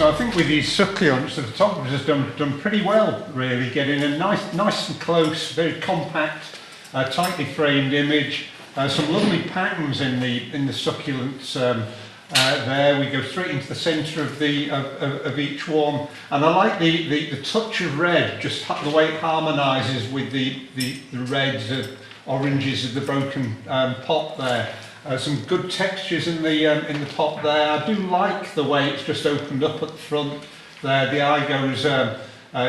So I think with these succulents, the photographer has done pretty well, really, getting a nice and close, very compact, tightly framed image. Some lovely patterns in the succulents there. We go straight into the centre of each one, and I like the touch of red, just the way it harmonises with the reds, oranges of the broken pot there. Some good textures in the pot there. I do like the way it's just opened up at the front there. The eye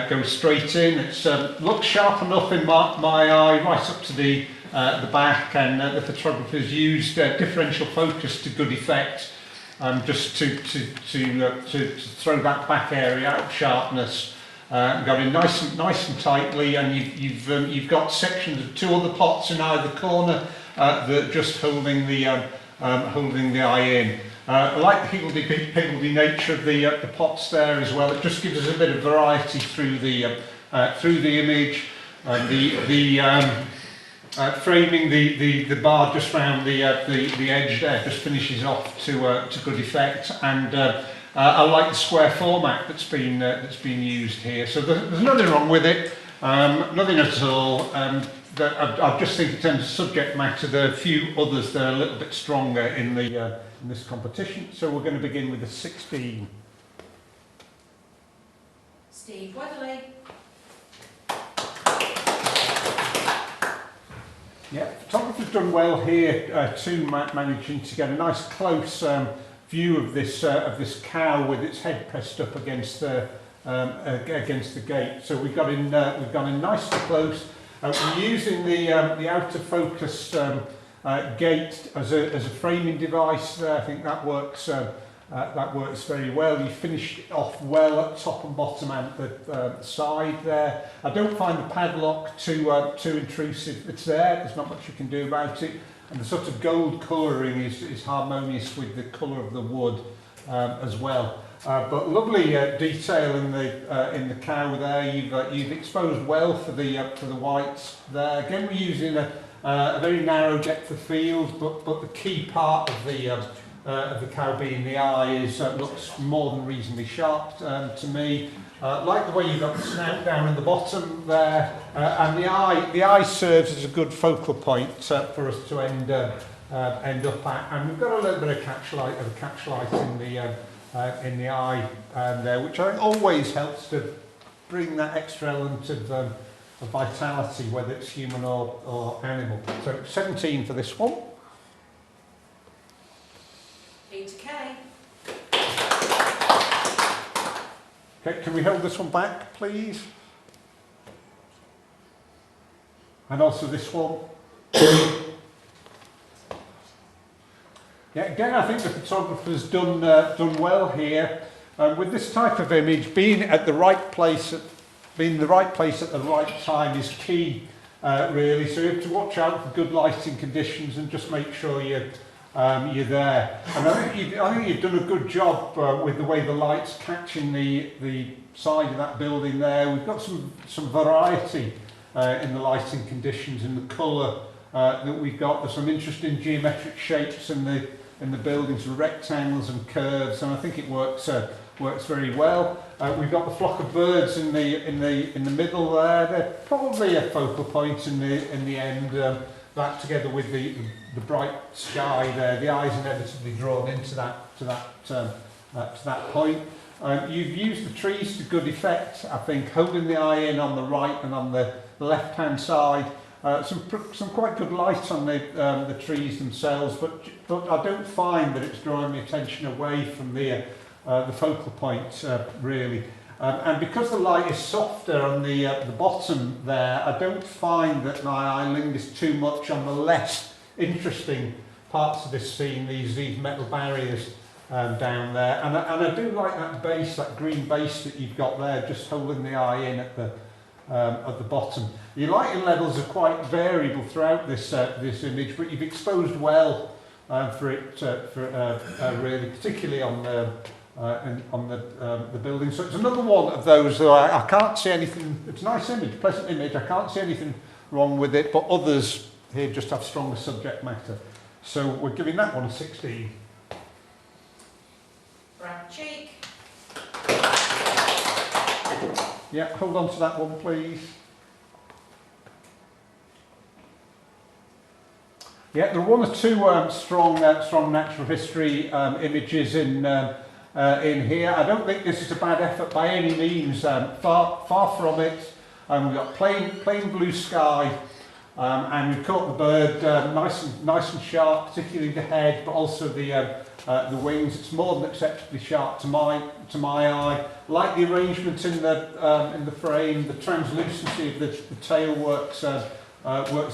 goes straight in. It looks sharp enough in my eye, right up to the back, and the photographer's used differential focus to good effect, just to throw that back area out of sharpness. Got it nice and tightly, and you've got sections of two other pots in either corner that just holding the eye in. I like the higgledy nature of the pots there as well. It just gives us a bit of variety through the image. Framing the bar just round the edge there just finishes off to good effect, and I like the square format that's been used here. So there's nothing wrong with it, nothing at all. I just think in terms of subject matter, there are a few others that are a little bit stronger in this competition. So we're going to begin with the 16. Steve Weatherly. Yeah, photographer's done well here too, managing to get a nice close view of this cow with its head pressed up against the gate. So we've got in nice and close. We're using the outer focus gate as a framing device there. I think that works very well. You finished it off well at top and bottom and the side there. I don't find the padlock too intrusive. It's there. There's not much you can do about it. And the sort of gold colouring is harmonious with the colour of the wood as well. But lovely detail in the cow there. You've exposed well for the whites there. Again, we're using a very narrow depth of field, but the key part of the cow being the eye looks more than reasonably sharp to me. Like the way you've got the snout down in the bottom there, and the eye serves as a good focal point for us to end up at. And we've got a little bit of catchlight in the eye there, which I think always helps to bring that extra element of vitality, whether it's human or animal. So 17 for this one. Peter Kay. Okay, can we hold this one back, please? And also this one. Yeah, again, I think the photographer's done well here. With this type of image, being the right place at the right time is key, really. So you have to watch out for good lighting conditions and just make sure you're there. And I think you've done a good job with the way the light's catching the side of that building there. We've got some variety in the lighting conditions and the colour that we've got. There's some interesting geometric shapes in the buildings, some rectangles and curves, and I think it works very well. We've got the flock of birds in the middle there. They're probably a focal point in the end. That together with the bright sky there, the eye's inevitably drawn into that point. You've used the trees to good effect, I think, holding the eye in on the right and on the left-hand side. Some quite good light on the trees themselves, but I don't find that it's drawing the attention away from the focal point really. And because the light is softer on the bottom there, I don't find that my eye lingers too much on the less interesting parts of this scene, these metal barriers down there. And I do like that base, that green base that you've got there, just holding the eye in at the bottom. Your lighting levels are quite variable throughout this image, but you've exposed well for it really, particularly on the building. So it's another one of those that I can't see anything. It's a nice image, pleasant image. I can't see anything wrong with it, but others here just have stronger subject matter. So we're giving that one a 16. Brad Cheek. Yeah, hold on to that one, please. Yeah, there are one or two strong natural history images in here. I don't think this is a bad effort by any means. Far from it. We've got plain blue sky, and we've caught the bird nice and sharp, particularly the head, but also the wings. It's more than acceptably sharp to my eye. Like the arrangement in the frame, the translucency of the tail works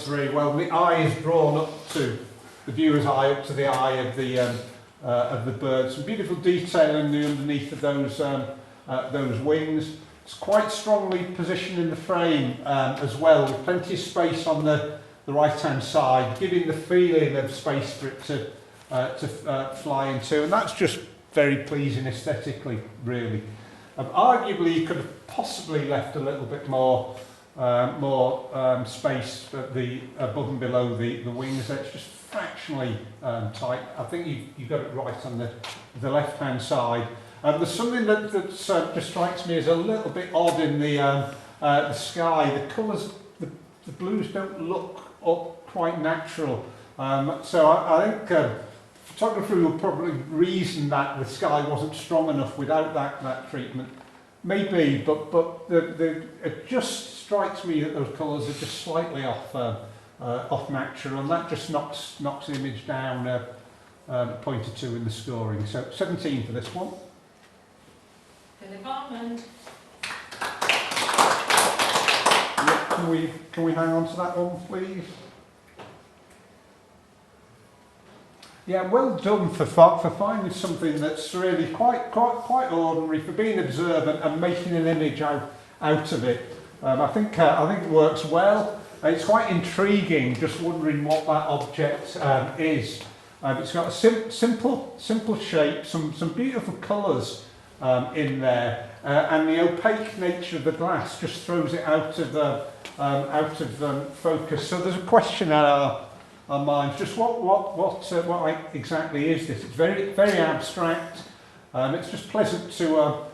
very well. The eye is drawn up to the viewer's eye, up to the eye of the bird. Some beautiful detail in the underneath of those wings. It's quite strongly positioned in the frame as well, with plenty of space on the right-hand side, giving the feeling of space for it to fly into, and that's just very pleasing aesthetically, really. Arguably, you could have possibly left a little bit more space at the above and below the wings. It's just fractionally tight. I think you got it right on the left-hand side. There's something that just strikes me as a little bit odd in the sky. The colours, the blues don't look quite natural. So I think photography will probably reason that the sky wasn't strong enough without that treatment. Maybe, but it just strikes me that those colours are just slightly off natural, and that just knocks the image down a point or two in the scoring. So 17 for this one. Philip Armand. Yeah, can we hang on to that one, please? Yeah, well done for finding something that's really quite ordinary, for being observant and making an image out of it. I think it works well. It's quite intriguing, just wondering what that object is. It's got a simple shape, some beautiful colours in there, and the opaque nature of the glass just throws it out of focus. So there's a question at our minds, just what exactly is this? It's very abstract. It's just pleasant to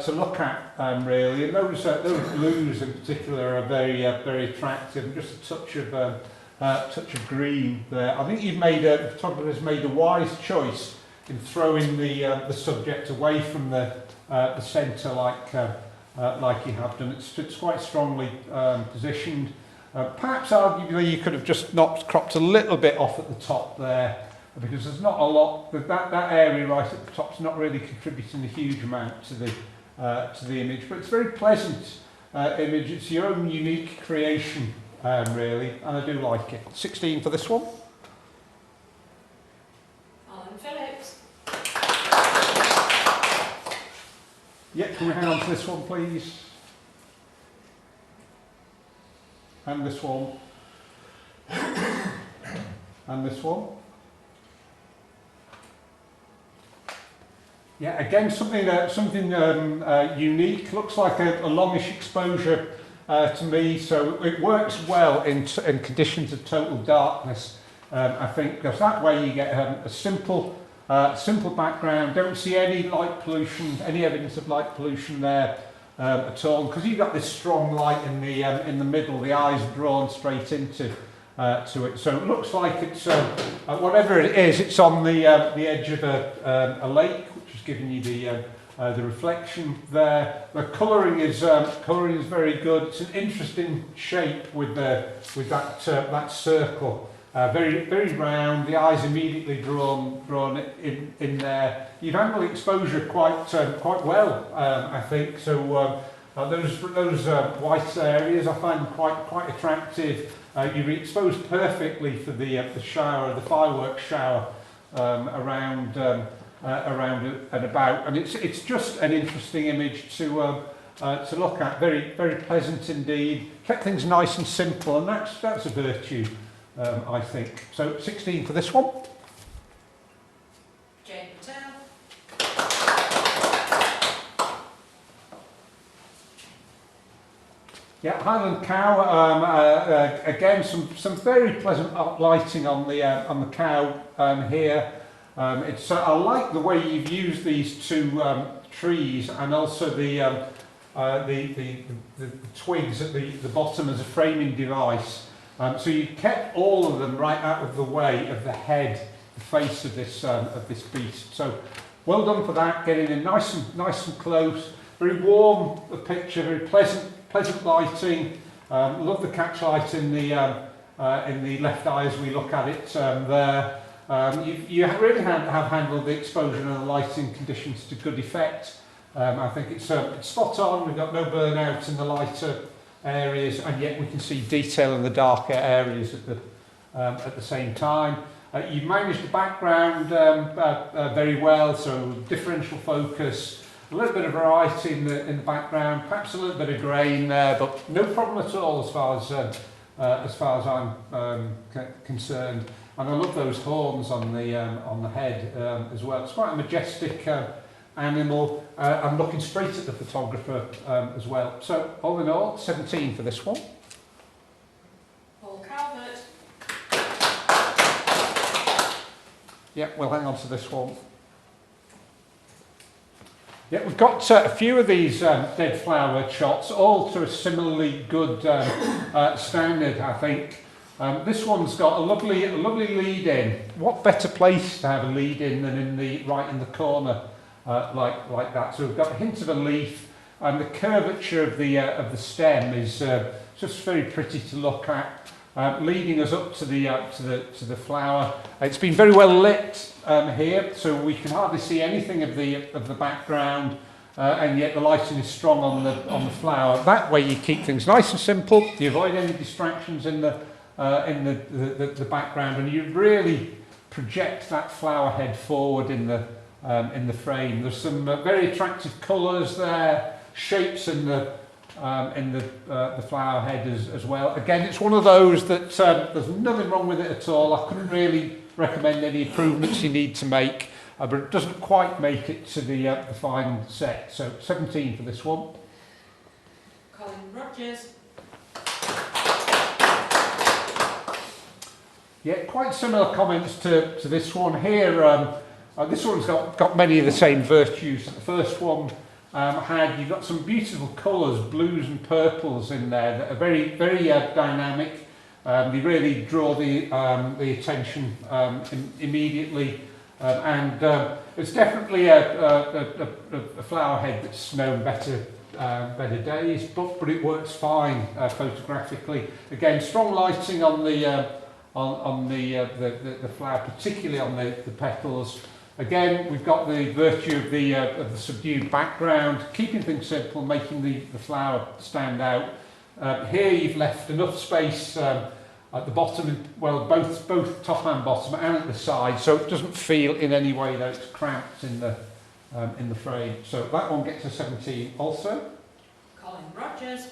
look at, really. And those blues in particular are very attractive. And just a touch of green there. I think the photographer's made a wise choice in throwing the subject away from the centre, like you have done. It's quite strongly positioned. Perhaps arguably you could have just cropped a little bit off at the top there, because there's not a lot. That area right at the top's not really contributing a huge amount to the image, but it's a very pleasant image. It's your own unique creation, really, and I do like it. 16 for this one. Alan Phillips. Yeah, can we hang on to this one, please? And this one. And this one. Yeah, again, something unique. Looks like a longish exposure to me, so it works well in conditions of total darkness. I think, because that way you get a simple background. Don't see any light pollution, any evidence of light pollution there at all, because you've got this strong light in the middle. The eyes are drawn straight into it, so it looks like it's whatever it is. It's on the edge of a lake, which is giving you the reflection there. The colouring is very good. It's an interesting shape with that circle. Very round. The eyes immediately drawn in there. You've handled exposure quite well, I think. So those white areas I find quite attractive. You've exposed perfectly for the fireworks shower around and about, and it's just an interesting image to look at. Very pleasant indeed. Kept things nice and simple, and that's a virtue. I think. So 16 for this one. Jane Patel. Yeah, Highland cow. Again, some very pleasant lighting on the cow here. I like the way you've used these two trees, and also the the twigs at the bottom as a framing device. So you kept all of them right out of the way of the head, the face of this beast. So well done for that, getting in nice and close. Very warm picture, very pleasant lighting. Love the catch light in the left eye as we look at it there. You really have handled the exposure and the lighting conditions to good effect. I think it's spot on. We've got no burnout in the lighter areas, and yet we can see detail in the darker areas at the same time. You've managed the background very well, so differential focus, a little bit of variety in the background, perhaps a little bit of grey in there, but no problem at all as far as I'm concerned. And I love those horns on the head as well. It's quite a majestic animal. I'm looking straight at the photographer as well. So all in all, 17 for this one. Paul Calvert. Yeah, we'll hang on to this one. Yeah, we've got a few of these dead flower shots, all to a similarly good standard, I think. This one's got a lovely lead in. What better place to have a lead in than right in the corner like that? So we've got a hint of a leaf, and the curvature of the stem is just very pretty to look at. Leading us up to the flower. It's been very well lit here, so we can hardly see anything of the background, and yet the lighting is strong on the flower. That way you keep things nice and simple. You avoid any distractions in the background, and you really project that flower head forward in the frame. There's some very attractive colours there, shapes in the flower head as well. Again, it's one of those that there's nothing wrong with it at all. I couldn't really recommend any improvements you need to make, but it doesn't quite make it to the final set. So 17 for this one. Colin Rogers. Yeah, quite similar comments to this one here. This one's got many of the same virtues that the first one you've got some beautiful colours, blues and purples in there that are very dynamic. They really draw the attention immediately, and it's definitely a flower head that's known better days, but it works fine photographically. Again, strong lighting on the flower, particularly on the petals. Again, we've got the virtue of the subdued background, keeping things simple, making the flower stand out. Here you've left enough space at the bottom, well, both top and bottom, and at the side, so it doesn't feel in any way that it's cramped in the frame. So that one gets a 17 also. Colin Rogers.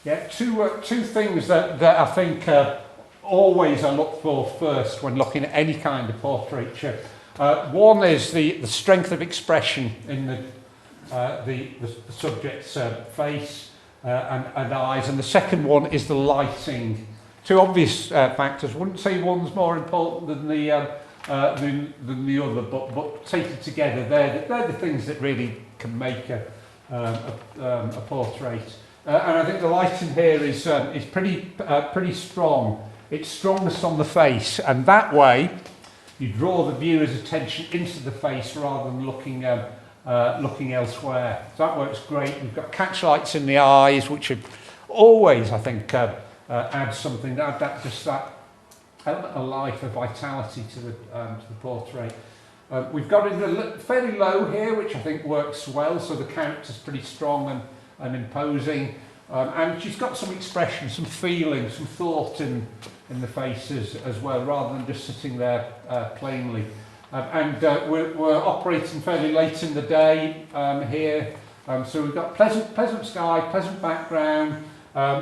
Yeah, two things that I think always I look for first when looking at any kind of portraiture. One is the strength of expression in the subject's face and eyes, and the second one is the lighting. Two obvious factors. Wouldn't say one's more important than the other, but taken together, they're the things that really can make a portrait. And I think the lighting here is pretty strong. It's strongest on the face, and that way you draw the viewer's attention into the face rather than looking elsewhere. So that works great. We've got catch lights in the eyes, which are always, I think, add something. Just that element of life, of vitality to the portrait. We've got it fairly low here, which I think works well. So the character's pretty strong and imposing, and she's got some expression, some feeling, some thought in the faces as well, rather than just sitting there plainly. We're operating fairly late in the day here, so we've got pleasant sky, pleasant background.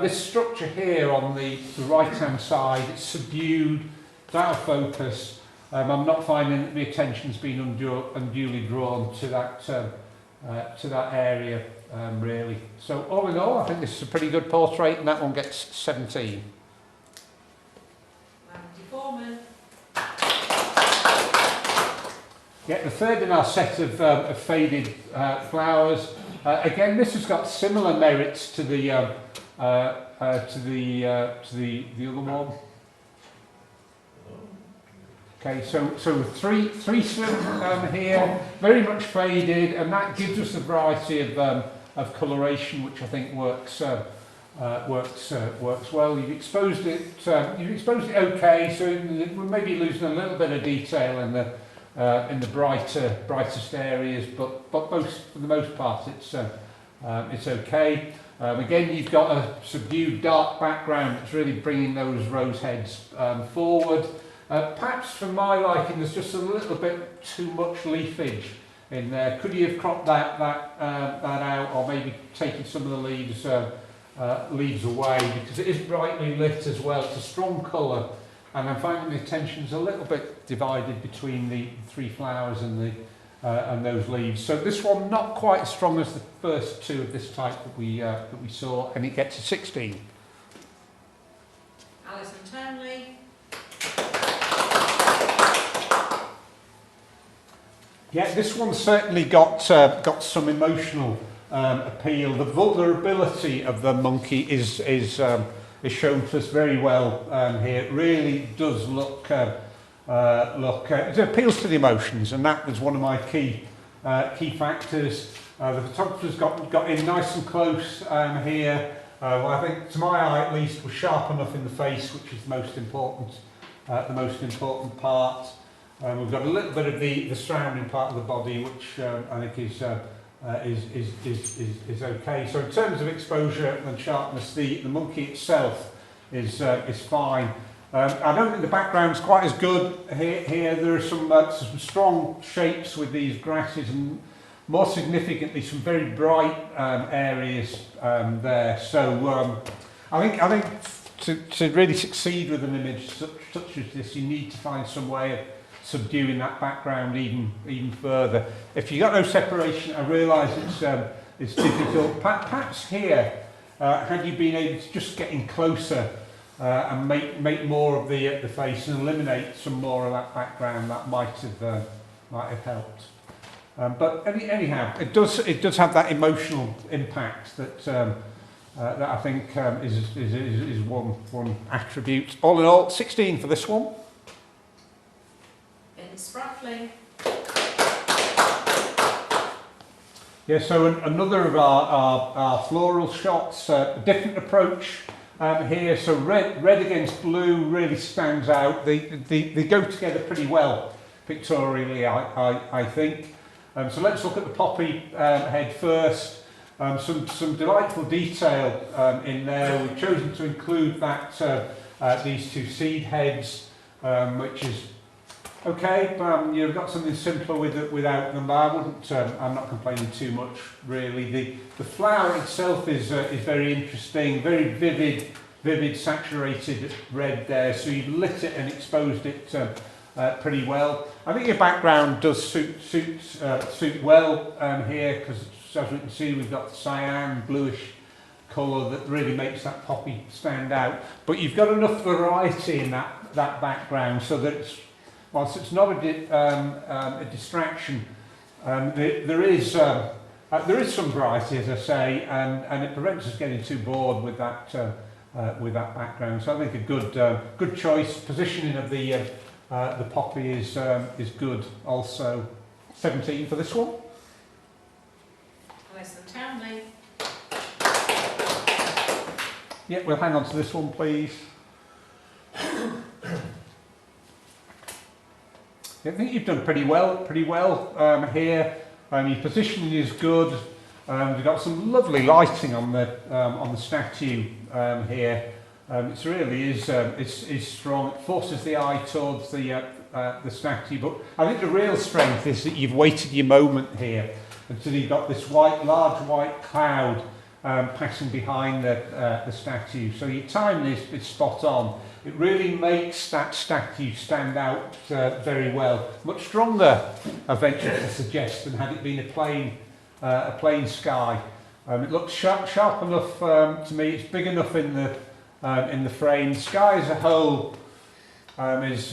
This structure here on the right-hand side, it's subdued, it's out of focus. I'm not finding that the attention's been unduly drawn to that area, really. So all in all, I think this is a pretty good portrait, and that one gets 17. Andy Foreman. Yeah, the third in our set of faded flowers. Again, this has got similar merits to the other one. Okay, so three slip here, very much faded, and that gives us a variety of coloration, which I think works well. You've exposed it okay, so we're maybe losing a little bit of detail in the brightest areas, but for the most part it's okay. Again, you've got a subdued dark background that's really bringing those rose heads forward. Perhaps for my liking, there's just a little bit too much leafage in there. Could you have cropped that out, or maybe taken some of the leaves away, because it is brightly lit as well. It's a strong colour, and I'm finding the attention's a little bit divided between the three flowers and those leaves. So this one not quite as strong as the first two of this type that we saw, and it gets a 16. Alison Townley. Yeah, this one certainly got some emotional appeal. The vulnerability of the monkey is shown to us very well here. It really does look. It appeals to the emotions, and that was one of my key factors. The photographer's got in nice and close here. Well, I think, to my eye at least, was sharp enough in the face, which is the most important part. We've got a little bit of the surrounding part of the body, which I think is okay. So in terms of exposure and sharpness, the monkey itself is fine. I don't think the background's quite as good here. There are some strong shapes with these grasses, and more significantly, some very bright areas there. So I think to really succeed with an image such as this, you need to find some way of subduing that background even further. If you've got no separation, I realise it's difficult. Perhaps here, had you been able to just get in closer and make more of the face and eliminate some more of that background, that might have helped. But anyhow, it does have that emotional impact that I think is one attribute. All in all, 16 for this one. Sprattling. Yeah, so another of our floral shots, a different approach here. So red against blue really stands out. They go together pretty well pictorially, I think. So let's look at the poppy head first. Some delightful detail in there. We've chosen to include these two seed heads, which is okay, but you've got something simpler without them. I'm not complaining too much, really. The flower itself is very interesting, very vivid, saturated red there. So you've lit it and exposed it pretty well. I think your background does suit well here, because as we can see, we've got the cyan, bluish colour that really makes that poppy stand out. But you've got enough variety in that background so that whilst it's not a distraction, there is some variety, as I say, and it prevents us getting too bored with that background. So I think a good choice. Positioning of the poppy is good. Also, 17 for this one. Alison Townley. Yeah, we'll hang on to this one, please. I think you've done pretty well here. Your positioning is good. We've got some lovely lighting on the statue here. It really is strong. It forces the eye towards the statue. But I think the real strength is that you've waited your moment here until you've got this large white cloud passing behind the statue. So your timing is spot on. It really makes that statue stand out very well. Much stronger, I venture to suggest, than had it been a plain sky. It looks sharp enough to me. It's big enough in the frame. Sky as a whole is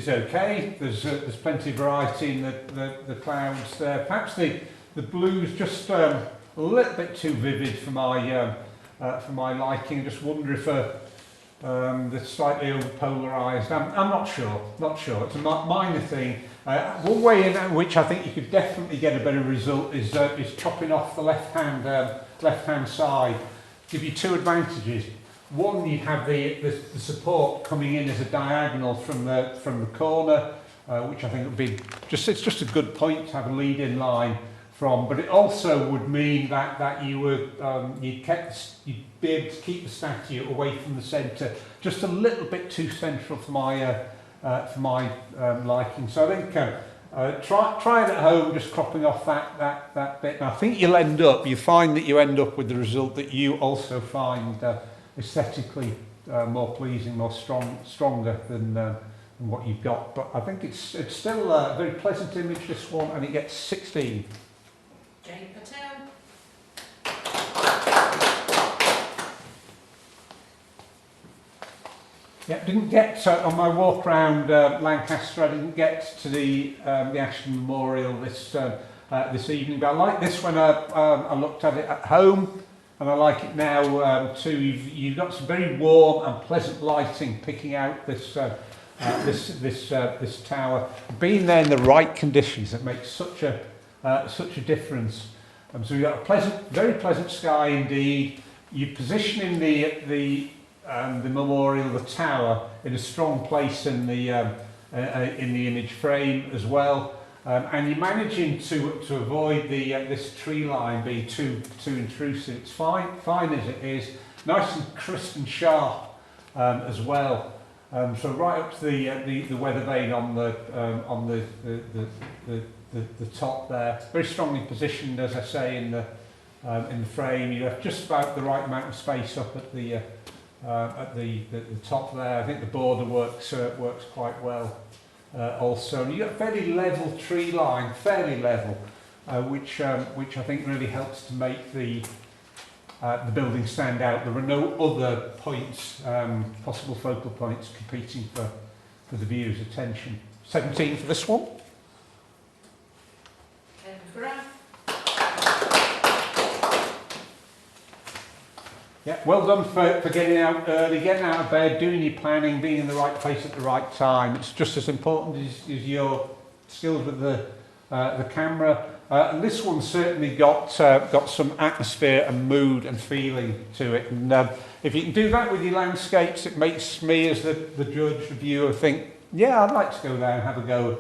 okay. There's plenty of variety in the clouds there. Perhaps the blue's just a little bit too vivid for my liking. I just wonder if they're slightly over polarised. I'm not sure. It's a minor thing. One way in which I think you could definitely get a better result is chopping off the left hand side. Give you two advantages. One, you have the support coming in as a diagonal from the corner, which I think would be it's just a good point to have a lead-in line from. But it also would mean that you'd be able to keep the statue away from the centre, just a little bit too central for my liking. So I think try it at home, just cropping off that bit. And I think you find that you end up with the result that you also find aesthetically more pleasing, more stronger than what you've got. But I think it's still a very pleasant image, this one, and it gets 16. Jane Patel. Yeah, didn't get on my walk around Lancaster. I didn't get to the Ashton Memorial this evening, but I like this when I looked at it at home, and I like it now too. You've got some very warm and pleasant lighting picking out this tower. Being there in the right conditions, that makes such a difference. So you've got a very pleasant sky indeed. You're positioning the memorial, the tower, in a strong place in the image frame as well, and you're managing to avoid this tree line being too intrusive. It's fine as it is, nice and crisp and sharp as well. So right up to the weather vane on the top there, very strongly positioned, as I say, in the frame. You have just about the right amount of space up at the top there. I think the border works quite well also. And you get a fairly level tree line, fairly level, which I think really helps to make the building stand out. There are no other points, possible focal points, competing for the viewer's attention. 17 for this one. Ken McGrath. Yeah, well done for getting out early, getting out of bed, doing your planning, being in the right place at the right time. It's just as important as your skills with the camera. And this one certainly got some atmosphere and mood and feeling to it. And if you can do that with your landscapes, it makes me, as the judge, the viewer, think, yeah, I'd like to go there and have a go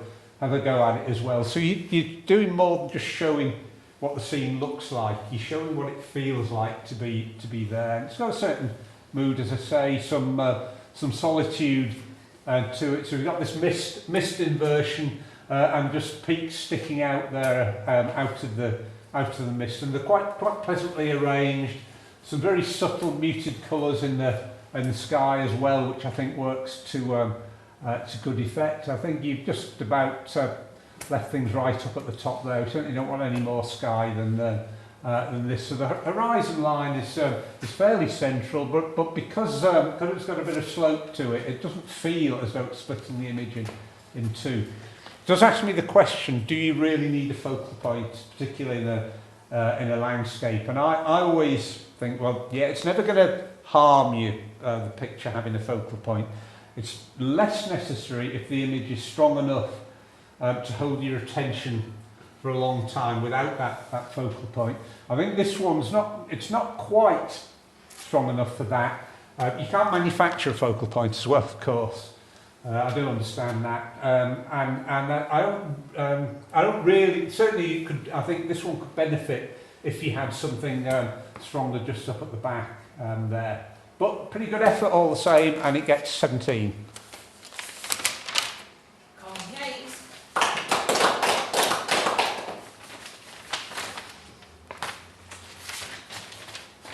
at it as well. So you're doing more than just showing what the scene looks like. You're showing what it feels like to be there. And it's got a certain mood, as I say, some solitude to it. So we've got this mist inversion and just peaks sticking out there out of the mist, and they're quite pleasantly arranged. Some very subtle muted colours in the sky as well, which I think works to good effect. I think you've just about left things right up at the top there. We certainly don't want any more sky than this. So the horizon line is fairly central, but because it's got a bit of slope to it, it doesn't feel as though it's splitting the image in two. It does ask me the question: do you really need a focal point, particularly in a landscape? And I always think, well, yeah, it's never going to harm you, the picture having a focal point. It's less necessary if the image is strong enough to hold your attention for a long time without that focal point. I think this one's not quite strong enough for that. You can't manufacture a focal point as well, of course. I do understand that, and I don't really. Certainly, I think this one could benefit if you had something stronger just up at the back there. But pretty good effort all the same, and it gets 17.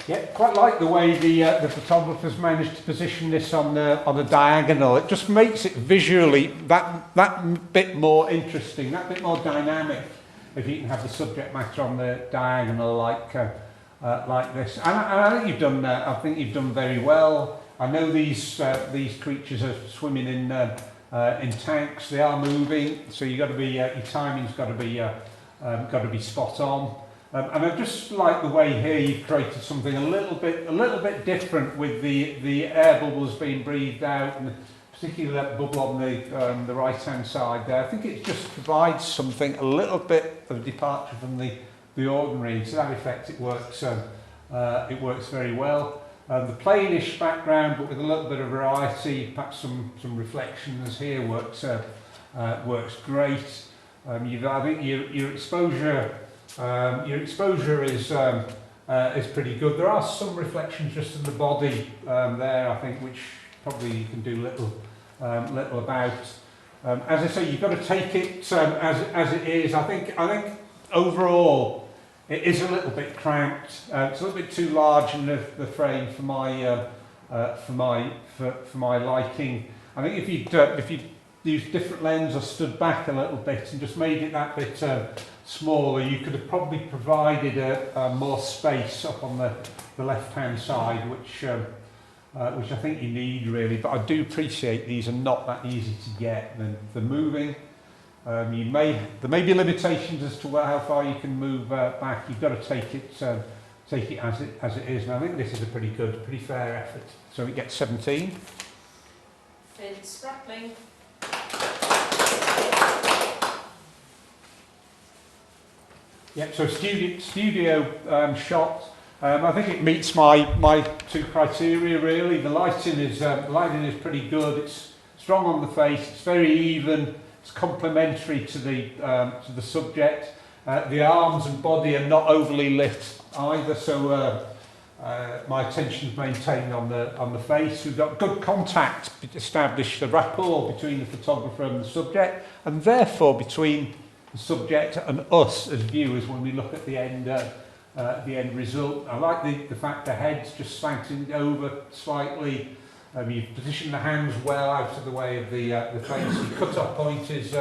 Yeah, quite like the way the photographers managed to position this on a diagonal. It just makes it visually that bit more interesting, that bit more dynamic, if you can have the subject matter on the diagonal like this. And I think you've done very well. I know these creatures are swimming in tanks. They are moving, so you got to be your timing's got to be spot on. And I just like the way here you've created something a little bit different with the air bubbles being breathed out, and particularly that bubble on the right hand side there. I think it just provides something a little bit of departure from the ordinary. To that effect, it works very well. The plainish background, but with a little bit of variety, perhaps some reflections here works great. I think your exposure is pretty good. There are some reflections just in the body there, I think, which probably you can do little about. As I say, you've got to take it as it is. I think overall it is a little bit cramped. It's a little bit too large in the frame for my liking. I think if you used different lens or stood back a little bit and just made it that bit smaller, you could have probably provided more space up on the left-hand side, which I think you need really. But I do appreciate these are not that easy to get. They're moving. There may be limitations as to how far you can move back. You've got to take it as it is. And I think this is a pretty fair effort. So it gets 17. Finn Sprattling. Yeah, so studio shot. I think it meets my two criteria really. The lighting is pretty good. It's strong on the face. It's very even. It's complementary to the subject. The arms and body are not overly lit either, so my attention's maintained on the face. We've got good contact established, a rapport between the photographer and the subject, and therefore between the subject and us as viewers when we look at the end result. I like the fact the head's just slanting over slightly. You've positioned the hands well out of the way of the face. The cut-off point is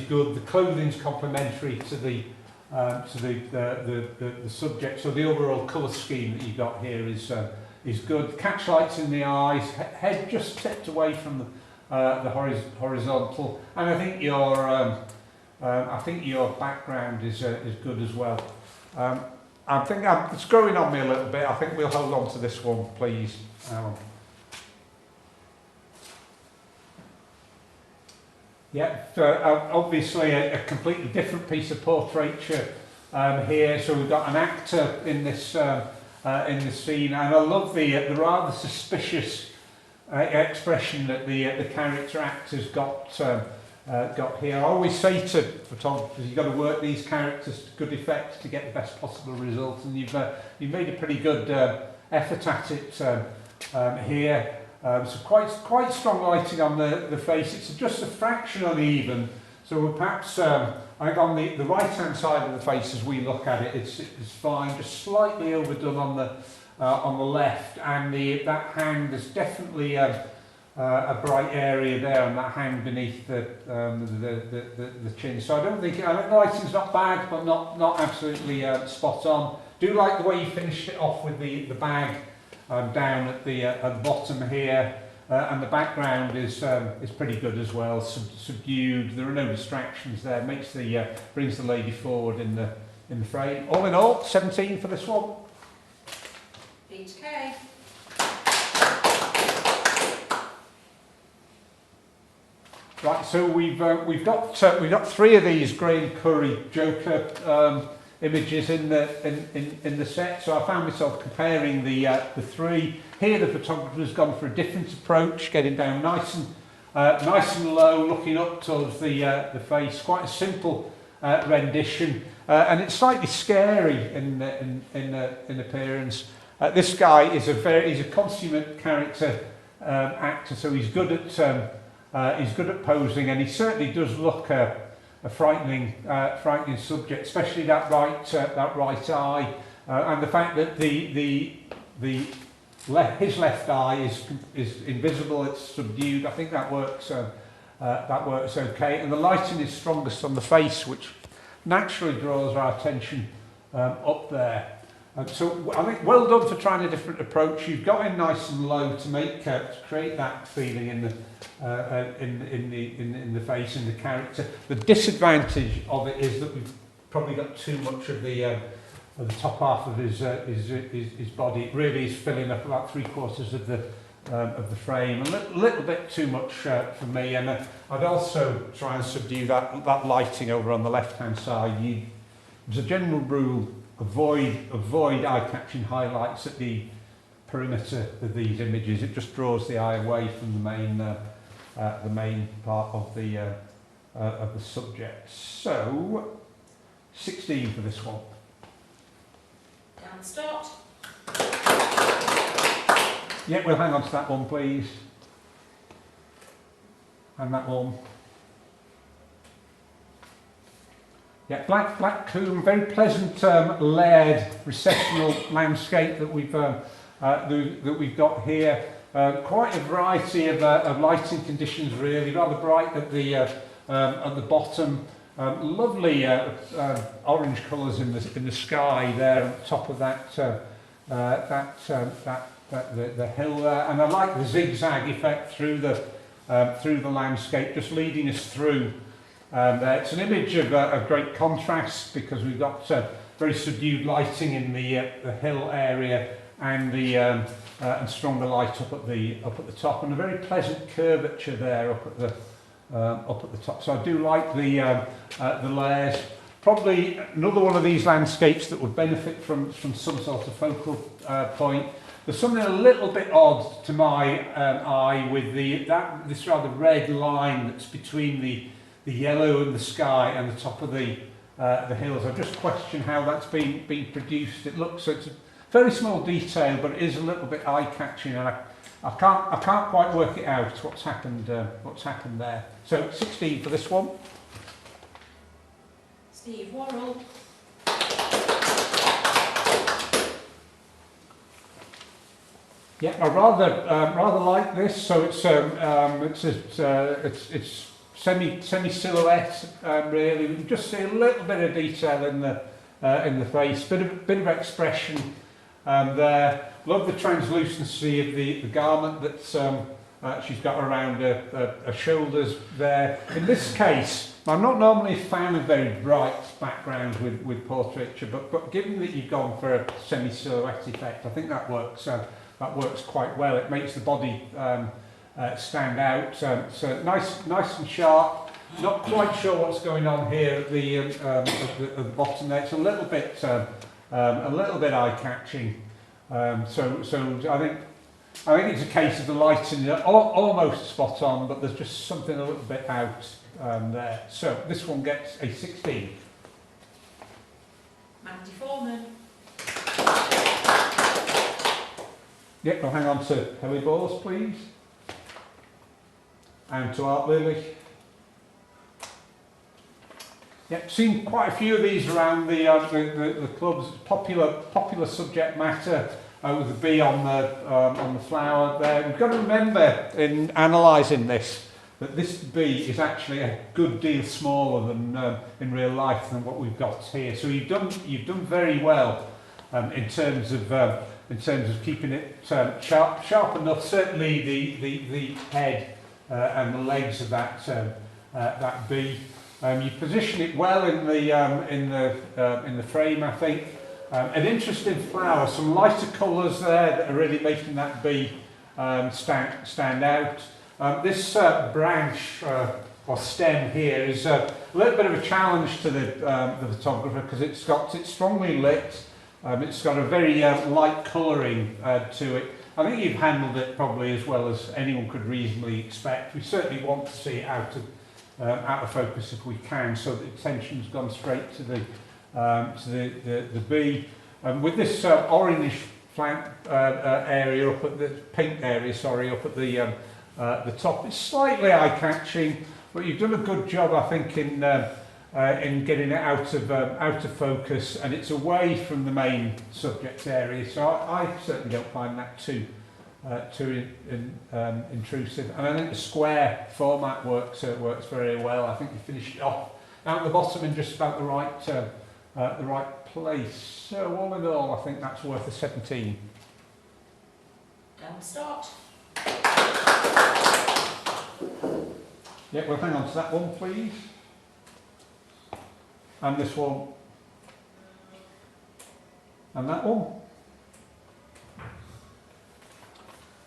good. The clothing's complementary to the subject. So the overall colour scheme that you've got here is good. Catch lights in the eyes. Head just tipped away from the horizontal. And I think your background is good as well. I think it's growing on me a little bit. I think we'll hold on to this one, please, Alan. Yeah, obviously a completely different piece of portraiture here. So we've got an actor in this scene, and I love the rather suspicious expression that the character actor's got here. I always say to photographers, you've got to work these characters to good effect to get the best possible result, and you've made a pretty good effort at it here. So quite strong lighting on the face. It's just a fraction uneven. So perhaps I think on the right hand side of the face as we look at it, it's fine. Just slightly overdone on the left, and that hand is definitely a bright area there on that hand beneath the chin. So I think the lighting's not bad, but not absolutely spot on. Do like the way you finished it off with the bag. Down at the bottom here, and the background is pretty good as well. Subdued. There are no distractions there. Brings the lady forward in the frame. All in all, 17 for this one. Pete Kay. Right. So we've got three of these Graham Curry Joker images in the set, so I found myself comparing the three. Here the photographer's gone for a different approach, getting down nice and low, looking up towards the face. Quite a simple rendition, and it's slightly scary in appearance. This guy is he's a consummate character actor, so he's good at posing, and he certainly does look a frightening subject, especially that right eye, and the fact that his left eye is invisible, it's subdued. I think that works okay, and the lighting is strongest on the face, which naturally draws our attention up there. So I think well done for trying a different approach. You've got in nice and low to make to create that feeling in the face, in the character. The disadvantage of it is that we've probably got too much of the top half of his body. It really is filling up about 3/4 of the frame. A little bit too much for me. And I'd also try and subdue that lighting over on the left-hand side. As a general rule, avoid eye-catching highlights at the perimeter of these images. It just draws the eye away from the main part of the subject. So 16 for this one. Down the start. Yeah, we'll hang on to that one, please. And that one. Yeah, black coombe, very pleasant layered recessional landscape that we've got here. Quite a variety of lighting conditions, really. Rather bright at the bottom. Lovely orange colours in the sky there on top of the hill there, and I like the zigzag effect through the landscape, just leading us through. There. It's an image of great contrast because we've got very subdued lighting in the hill area and and stronger light up at the top, and a very pleasant curvature there up at the top. So I do like the layers. Probably another one of these landscapes that would benefit from some sort of focal point. There's something a little bit odd to my eye with this rather red line that's between the yellow and the sky and the top of the hills. I just question how that's been produced. It's a very small detail, but it is a little bit eye-catching, and I can't quite work it out what's happened there. So 16 for this one. Steve Worrell. Yeah, I rather like this. So it's semi silhouette really. We can just see a little bit of detail in the face, bit of expression there. Love the translucency of the garment that she's got around her shoulders there. In this case, I'm not normally a fan of very bright backgrounds with portraiture, but given that you've gone for a semi silhouette effect, I think that works quite well. It makes the body stand out. So nice and sharp. Not quite sure what's going on here at the bottom there. It's a little bit eye-catching. So I think it's a case of the lighting almost spot on, but there's just something a little bit out there. So this one gets a 16. Mandy Foreman. Yep, we'll hang on to Hilly Balls, please. And to Art Lily. Yep, seen quite a few of these around the clubs. Popular subject matter with the bee on the flower there. We've got to remember in analysing this that this bee is actually a good deal smaller than in real life than what we've got here. So you've done very well in terms of keeping it sharp enough. Certainly the head and the legs of that bee. You position it well in the frame, I think. An interesting flower, some lighter colours there that are really making that bee stand out. This branch or stem here is a little bit of a challenge to the photographer because it's strongly lit. It's got a very light colouring to it. I think you've handled it probably as well as anyone could reasonably expect. We certainly want to see it out of focus if we can, so the attention's gone straight to the bee. With this orange flank area up at the pink area, sorry, up at the top, it's slightly eye-catching, but you've done a good job, I think, in getting it out of focus, and it's away from the main subject area. So I certainly don't find that too intrusive, and I think the square format works very well. I think you finished it off out the bottom in just about the right place. So all in all, I think that's worth a 17. Down start. Yeah, well, hang on to that one, please. And this one. And that one.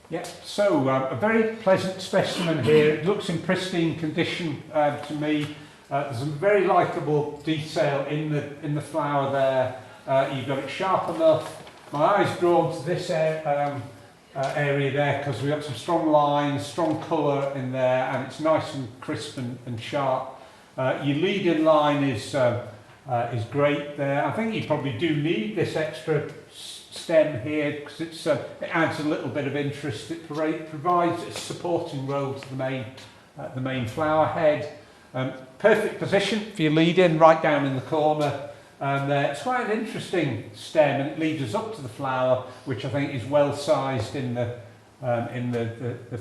Yeah, so a very pleasant specimen here. It looks in pristine condition to me. There's some very likeable detail in the flower there. You've got it sharp enough. My eye's drawn to this area there because we've got some strong lines, strong colour in there, and it's nice and crisp and sharp. Your lead-in line is great there. I think you probably do need this extra stem here because it adds a little bit of interest. It provides a supporting role to the main flower head. Perfect position for your lead-in, right down in the corner. And it's quite an interesting stem, and it leads us up to the flower, which I think is well sized in the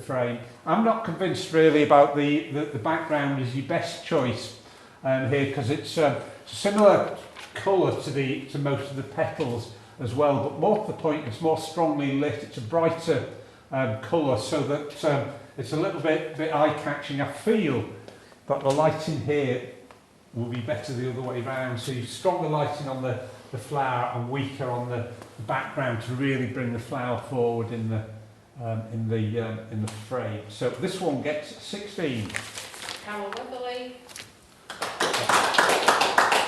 frame. I'm not convinced really about the background is your best choice here because it's similar colour to most of the petals as well, but more to the point, it's more strongly lit. It's a brighter colour, so that it's a little bit eye-catching. I feel that the lighting here will be better the other way round. So you've stronger lighting on the flower and weaker on the background to really bring the flower forward in the frame. So this one gets 16. Carol Weatherly.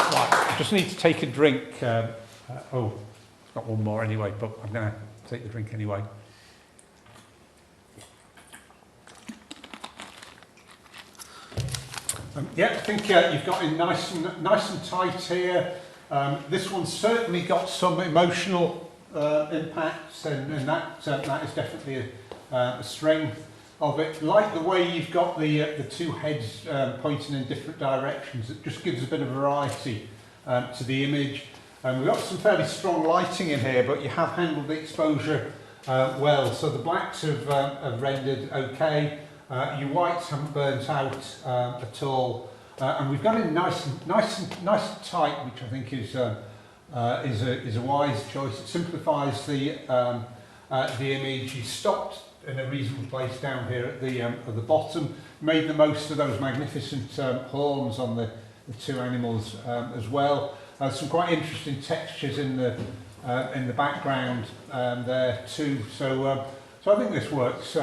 Right, I just need to take a drink. Oh, I've got one more anyway, but I'm going to take the drink anyway. Yeah, I think you've got it nice and tight here. This one's certainly got some emotional impacts, and that is definitely a strength of it. Like the way you've got the two heads pointing in different directions, it just gives a bit of variety to the image. We've got some fairly strong lighting in here, but you have handled the exposure well. So the blacks have rendered okay. Your whites haven't burnt out at all, and we've got it nice and tight, which I think is a wise choice. It simplifies the image. You stopped in a reasonable place down here at the bottom. Made the most of those magnificent horns on the two animals as well. Some quite interesting textures in the background there too. So I think this works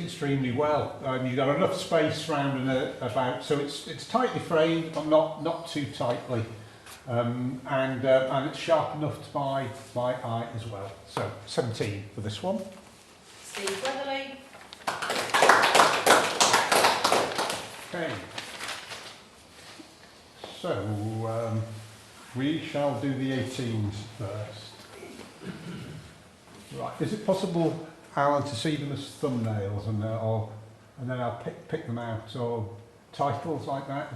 extremely well. You've got enough space round and about, so it's tightly framed, but not too tightly, and it's sharp enough to my eye as well. So 17 for this one. Steve Weatherly. Okay. So we shall do the 18s first. Right. Is it possible, Alan, to see them as thumbnails and then I'll pick them out, or titles like that?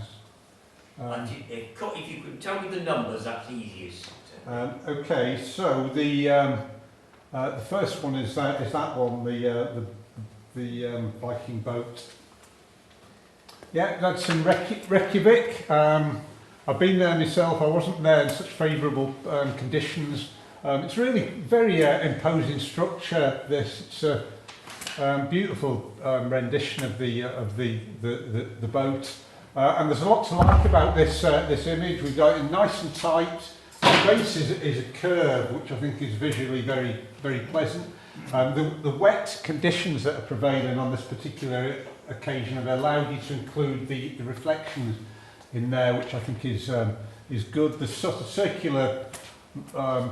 If you could tell me the numbers, that's easiest. Okay, so the first one is that one, the Viking boat. Yeah, that's in Reykjavik. I've been there myself. I wasn't there in such favourable conditions. It's really very imposing structure. It's a beautiful rendition of the boat, and there's a lot to like about this image. We've got it nice and tight. The base is a curve, which I think is visually very very pleasant. The wet conditions that are prevailing on this particular occasion have allowed you to include the reflections in there, which I think is good. The sort of circular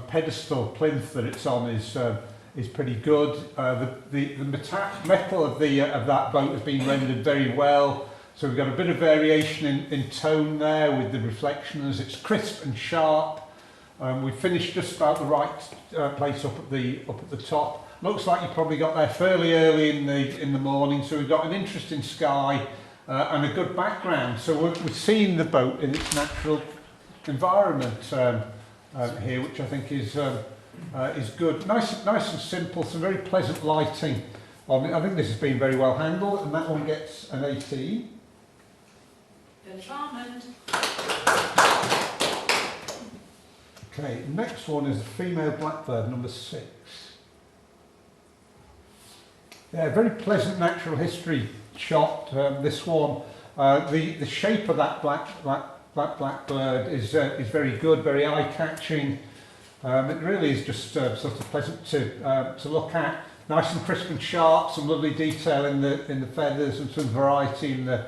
pedestal plinth that it's on is pretty good. The metal of that boat has been rendered very well, so we've got a bit of variation in tone there with the reflections. It's crisp and sharp. We've finished just about the right place up at the top. Looks like you probably got there fairly early in the morning, so we've got an interesting sky and a good background. So we're seeing the boat in its natural environment here, which I think is good. Nice and simple. Some very pleasant lighting on it. I think this has been very well handled, and that one gets an 18. Bill Charmond. Okay, next one is a female blackbird, number 6. Yeah, very pleasant natural history shot. This one, the shape of that blackbird is very good, very eye-catching. It really is just sort of pleasant to look at. Nice and crisp and sharp, some lovely detail in the feathers and some variety in the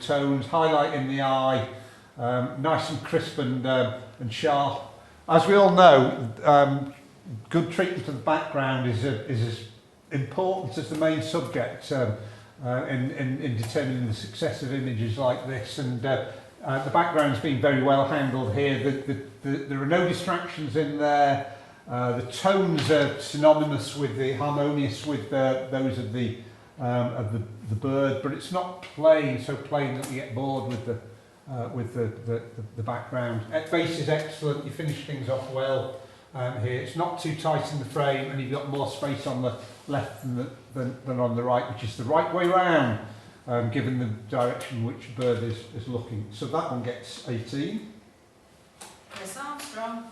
tones. Highlight in the eye, nice and crisp and sharp. As we all know, good treatment of the background is as important as the main subject in determining the success of images like this. And the background's been very well handled here. There are no distractions in there. The tones are synonymous with harmonious with those of the bird, but it's not plain, so plain that you get bored with the background. Base is excellent. You finish things off well here. It's not too tight in the frame, and you've got more space on the left than on the right, which is the right way round, given the direction which the bird is looking. So that one gets 18. Miss Armstrong.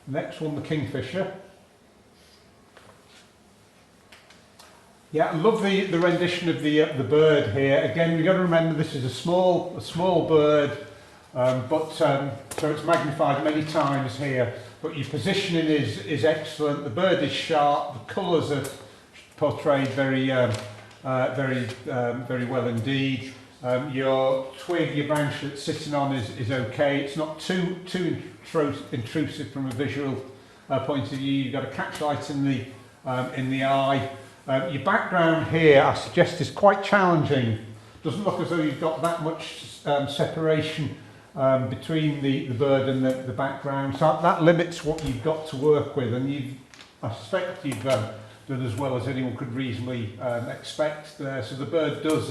Next one, the kingfisher. Yeah, I love the rendition of the bird here. Again, we've got to remember this is a small bird, so it's magnified many times here. But your positioning is excellent. The bird is sharp. The colours are portrayed very well indeed. Your twig, your branch that's sitting on is okay. It's not too intrusive from a visual point of view. You've got a catchlight in the eye. Your background here, I suggest, is quite challenging. Doesn't look as though you've got that much separation between the bird and the background. So that limits what you've got to work with, and I suspect you've done as well as anyone could reasonably expect there. So the bird does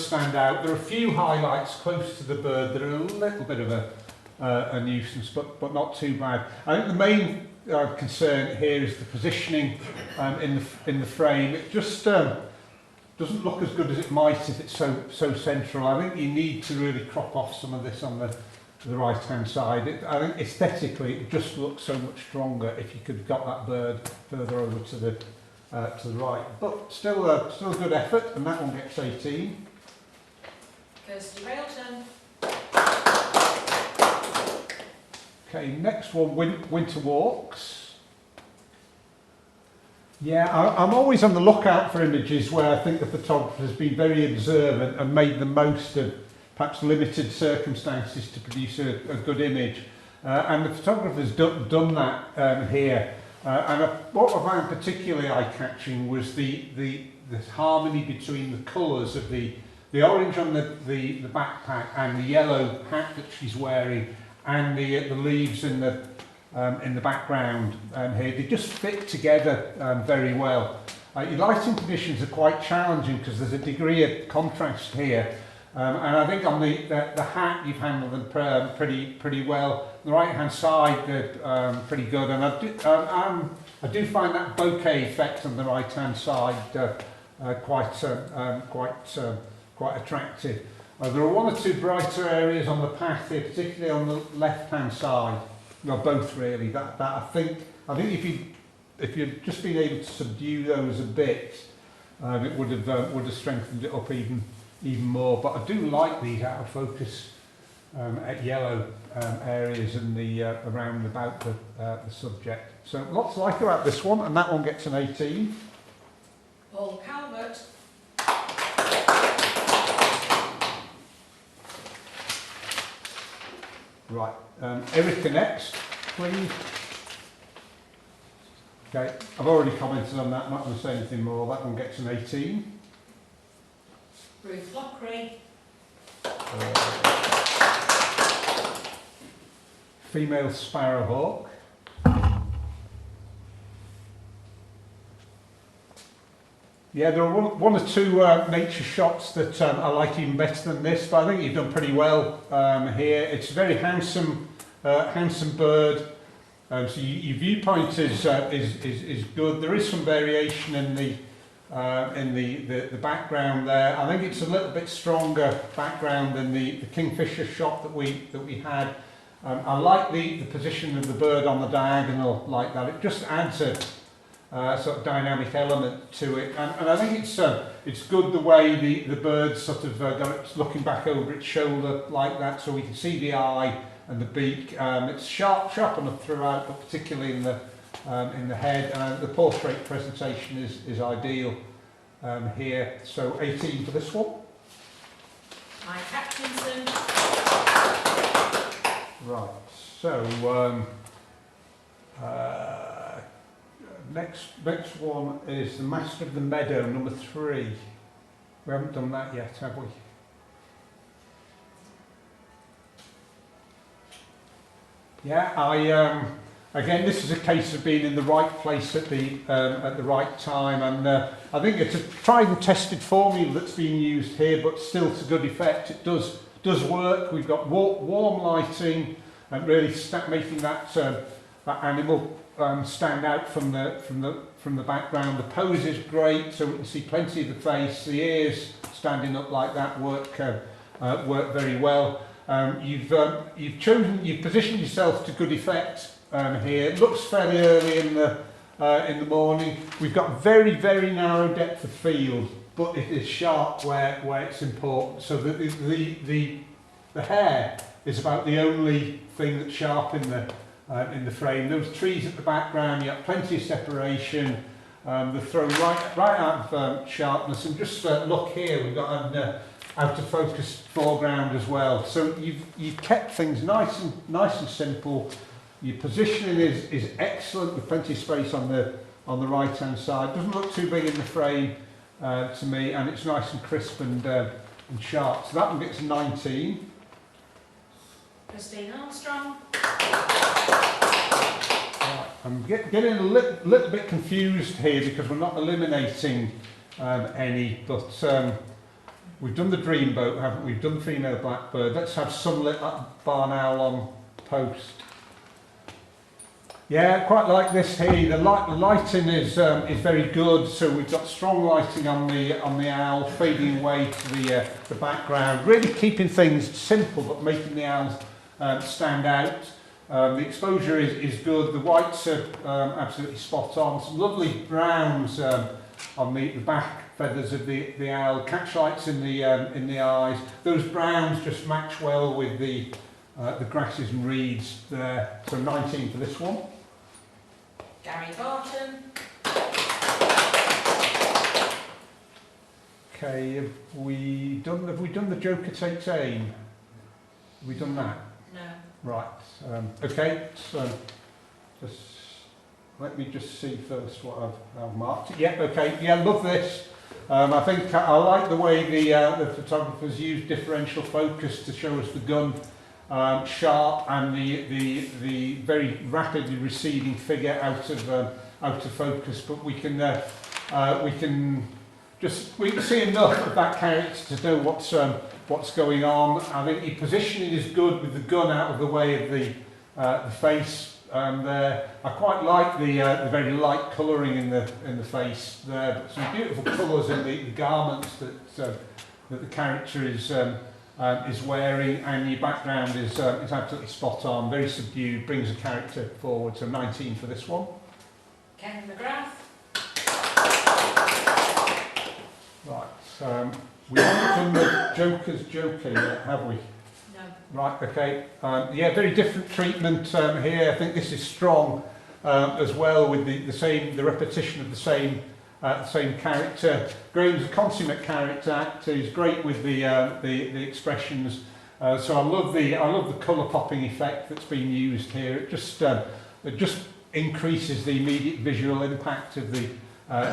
stand out. There are a few highlights close to the bird that are a little bit of a nuisance, but not too bad. I think the main concern here is the positioning in the frame. It just doesn't look as good as it might if it's so central. I think you need to really crop off some of this on the right hand side. I think aesthetically it just looks so much stronger if you could have got that bird further over to the right. But still a good effort, and that one gets 18. Kirsty Railton. Okay, next one, winter walks. Yeah, I'm always on the lookout for images where I think the photographer has been very observant and made the most of perhaps limited circumstances to produce a good image. And the photographer's done that here. And what I found particularly eye-catching was the harmony between the colours of the orange on the backpack and the yellow hat that she's wearing, and the leaves in the background here. They just fit together very well. Your lighting conditions are quite challenging because there's a degree of contrast here, and I think on the hat you've handled them pretty well. On the right hand side they're pretty good, and I do find that bokeh effect on the right hand side quite attractive. There are one or two brighter areas on the path here, particularly on the left-hand side. Well, both really. That I think if you'd just been able to subdue those a bit, it would have strengthened it up even more. But I do like these out of focus at yellow areas and the around and about the subject. So lots to like about this one, and that one gets an 18. Paul Calvert. Right, Erica next, please. Okay, I've already commented on that, I'm not going to say anything more. That one gets an 18. Ruth Lockery. Female sparrowhawk. Yeah, there are one or two nature shots that I like even better than this, but I think you've done pretty well here. It's a very handsome bird. So your viewpoint is good. There is some variation in in the background there. I think it's a little bit stronger background than the kingfisher shot that we had. I like the position of the bird on the diagonal like that. It just adds a sort of dynamic element to it, and I think it's good the way the bird sort of it's looking back over its shoulder like that, so we can see the eye and the beak. It's sharp enough throughout, but particularly in the head. The portrait presentation is ideal here. So 18 for this one. Mike Atkinson. Right. So next one is the Master of the Meadow, number 3. We haven't done that yet, have we? Yeah, again, this is a case of being in the right place at the right time, and I think it's a tried and tested formula that's being used here, but still to good effect. It does work. We've got warm lighting and really making that animal stand out from the background. The pose is great, so we can see plenty of the face. The ears standing up like that work very well. You've positioned yourself to good effect here. It looks fairly early in the morning. We've got very narrow depth of field, but it is sharp where it's important. So the hair is about the only thing that's sharp in the frame. Those trees at the background, you have plenty of separation. They're thrown right out of sharpness. And just look here, we've got an out of focus foreground as well. So you've kept things nice and simple. Your positioning is excellent with plenty of space on the right hand side. Doesn't look too big in the frame to me, and it's nice and crisp and sharp. So that one gets 19. Christine Armstrong. I'm getting a little bit confused here because we're not eliminating any, but we've done the dreamboat, haven't we? We've done the female blackbird. Let's have some lit up barn owl on post. Yeah, quite like this here. The lighting is very good. So we've got strong lighting on the owl, fading away to the background. Really keeping things simple, but making the owls stand out. The exposure is good. The whites are absolutely spot on. Some lovely browns on the back feathers of the owl. Catch lights in the eyes. Those browns just match well with the grasses and reeds there. So 19 for this one. Gary Barton. Okay, have we done the Joker takes aim? Have we done that? No. Right. Okay. So let me just see first what I've marked. Yeah. Okay. Yeah. Love this. I think I like the way the photographers use differential focus to show us the gun sharp and the very rapidly receding figure out of focus. But we can see enough of that character to know what's going on. I think the positioning is good with the gun out of the way of the face there. I quite like the very light colouring in the face there. But some beautiful colours in the garments that the character is wearing, and your background is absolutely spot on. Very subdued, brings the character forward. So 19 for this one. Ken McGrath. Right. We haven't done the Joker's Joker yet, have we? No. Right, okay. Yeah, very different treatment here. I think this is strong as well with the repetition of the same character. Graham's a consummate character actor. He's great with the expressions. So I love the colour popping effect that's being used here. It just increases the immediate visual impact of the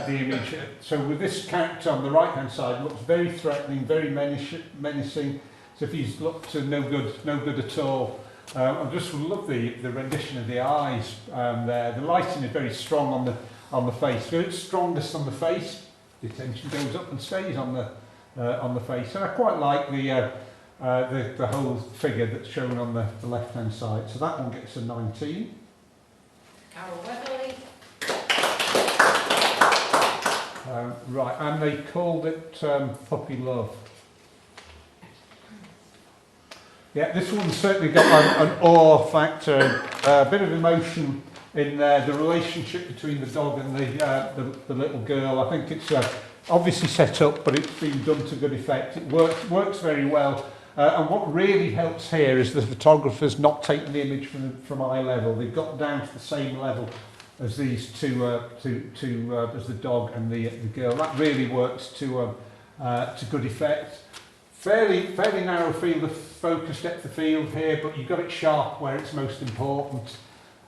image. So with this character on the right hand side, looks very threatening, very menacing. So if he's looked to no good at all. I just love the rendition of the eyes there. The lighting is very strong on the face. So it's strongest on the face. The attention goes up and stays on the face. And I quite like the whole figure that's shown on the left hand side. So that one gets a 19. Carol Weatherly. Right, and they called it Puppy Love. Yeah, this one's certainly got an awe factor, a bit of emotion in there, the relationship between the dog and the little girl. I think it's obviously set up, but it's been done to good effect. It works very well. And what really helps here is the photographer's not taken the image from eye level. They've got down to the same level as these two, as the dog and the girl. That really works to good effect. Fairly narrow field of focus, depth of field here, but you've got it sharp where it's most important.